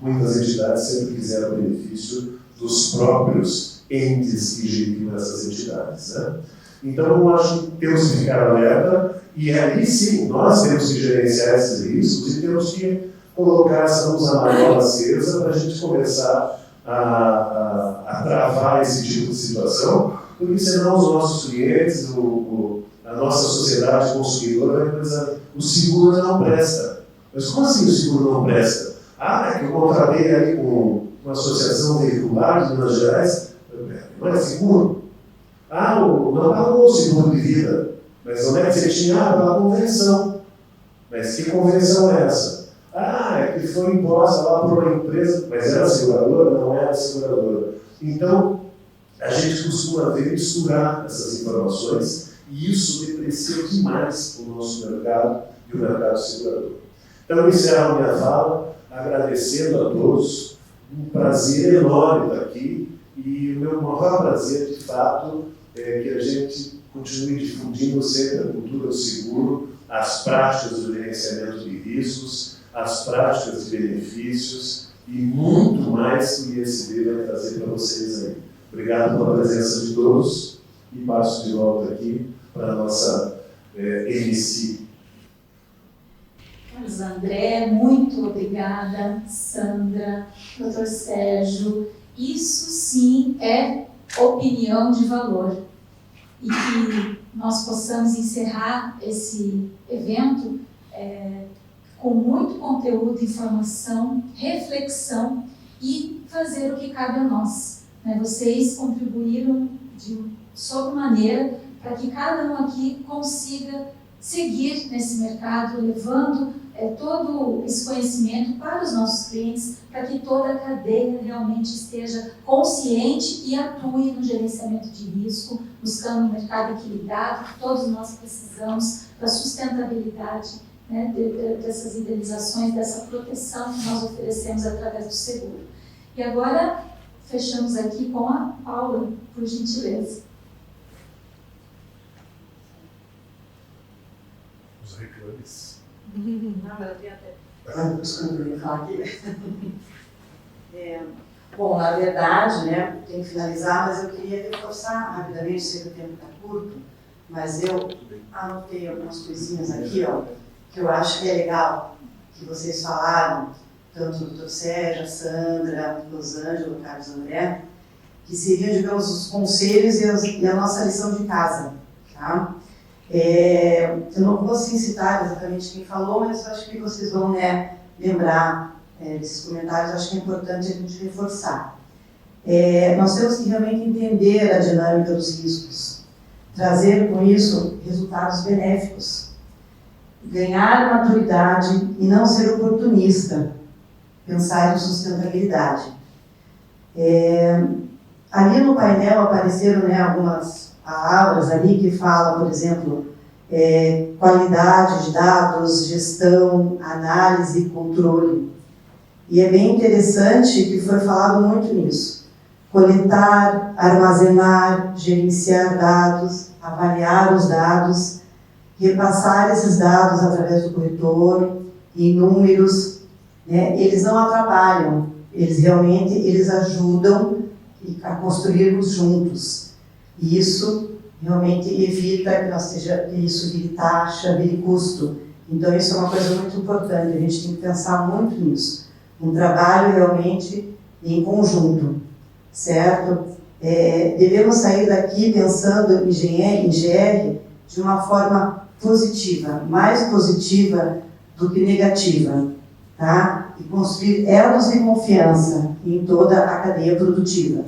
Muitas entidades sempre quiseram o benefício dos próprios entes que geriam essas entidades, né? Então, eu acho que temos que ficar alerta e aí sim, nós temos que gerenciar esses riscos e temos que colocar essa luz amarela acesa para a gente começar a travar esse tipo de situação, porque senão os nossos clientes, a nossa sociedade consumidora vai pensar, o seguro não presta. Mas como assim o seguro não presta? É que eu contratei ali com uma associação veicular de Minas Gerais, não é seguro? Não pagou o seguro de vida. Mas onde é que você tinha? Pela convenção. Mas que convenção é essa? É que foi imposta lá por uma empresa, mas era seguradora? Não era seguradora. Então, a gente costuma ver misturar essas informações e isso deprecia demais o nosso mercado e o mercado segurador. Então, eu encerro a minha fala agradecendo a todos. Um prazer enorme estar aqui e o meu maior prazer, de fato, é que a gente continue difundindo sempre a cultura do seguro, as práticas do gerenciamento de riscos, as práticas de benefícios e muito mais que o ISB vai trazer para vocês aí. Obrigado pela presença de todos e passo de volta aqui para a nossa MC.
Carlos André, muito obrigada, Sandra, Dr. Sérgio. Isso sim é opinião de valor. E que nós possamos encerrar esse evento com muito conteúdo, informação, reflexão e fazer o que cabe a nós. Vocês contribuíram de sobremaneira para que cada um aqui consiga seguir nesse mercado, levando todo esse conhecimento para os nossos clientes, para que toda a cadeia realmente esteja consciente e atue no gerenciamento de risco, buscando um mercado equilibrado, que todos nós precisamos da sustentabilidade, né, dessas indenizações, dessa proteção que nós oferecemos através do seguro. E agora, fechamos aqui com a Paula, por gentileza.
Os reclames.
Não, eu tenho até. Desculpa, eu ia falar aqui.
Bom, na verdade, né, tem que finalizar, mas eu queria reforçar rapidamente, sei que o tempo está curto, mas eu anotei algumas coisinhas aqui, ó, que eu acho que é legal, que vocês falaram, tanto o Dr. Sérgio, a Sandra, Rosângela, o Carlos André, que seriam, digamos, os conselhos e a nossa lição de casa, tá? Eu não vou assim, citar exatamente quem falou, mas eu acho que vocês vão, né, lembrar desses comentários, acho que é importante a gente reforçar. Nós temos que realmente entender a dinâmica dos riscos, trazer com isso resultados benéficos, ganhar maturidade e não ser oportunista, pensar em sustentabilidade. Ali no painel apareceram, né, algumas palavras ali que falam, por exemplo, qualidade de dados, gestão, análise e controle. E é bem interessante que foi falado muito nisso. Coletar, armazenar, gerenciar dados, avaliar os dados, repassar esses dados através do corretor, em números, né? Eles não atrapalham, eles ajudam a construirmos juntos. E isso realmente evita que isso vire taxa, vire custo. Então isso é uma coisa muito importante, a gente tem que pensar muito nisso. Um trabalho realmente em conjunto, certo? Devemos sair daqui pensando em GR de uma forma positiva, mais positiva do que negativa, tá? E construir elos de confiança em toda a cadeia produtiva.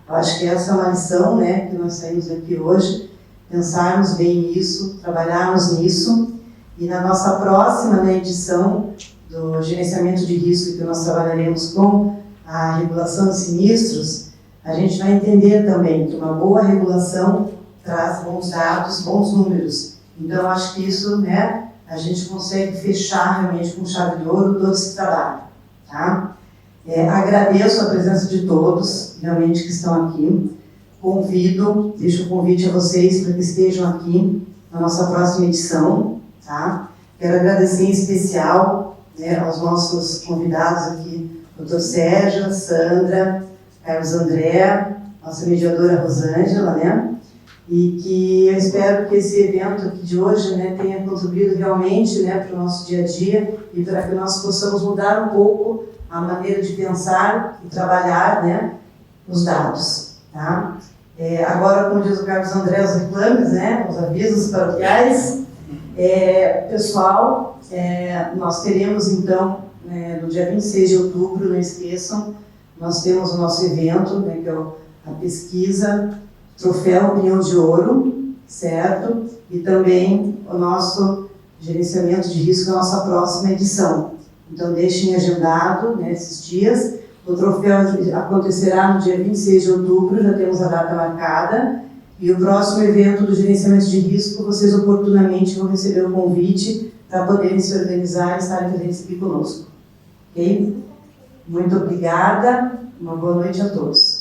Eu acho que essa é uma lição, né, que nós saímos daqui hoje, pensarmos bem nisso, trabalharmos nisso, e na nossa próxima, né, edição do gerenciamento de risco, que nós trabalharemos com a regulação de sinistros, a gente vai entender também que uma boa regulação traz bons dados, bons números. Então, acho que isso, né, a gente consegue fechar realmente com chave de ouro todo esse trabalho, tá? Agradeço a presença de todos, realmente, que estão aqui. Convido, deixo o convite a vocês para que estejam aqui na nossa próxima edição, tá? Quero agradecer em especial, né, aos nossos convidados aqui, Dr. Sérgio, Sandra, Carlos André, nossa mediadora Rosângela, né? E que eu espero que esse evento aqui de hoje, né, tenha contribuído realmente, né, para o nosso dia a dia e para que nós possamos mudar um pouco a maneira de pensar e trabalhar, né, os dados, tá? Agora, como diz o Carlos André, os reclames, né, os avisos paroquiais. Pessoal, nós teremos então, no dia 26 de outubro, não esqueçam, nós temos o nosso evento, né, que é a pesquisa Troféu Opinião de Ouro, certo? E também o nosso gerenciamento de risco, a nossa próxima edição. Então, deixem agendado, né, esses dias. O troféu acontecerá no dia 26 de outubro, já temos a data marcada. E o próximo evento do gerenciamento de risco, vocês oportunamente vão receber o convite para poderem se organizar e estarem presentes aqui conosco. Ok? Muito obrigada. Uma boa noite a todos.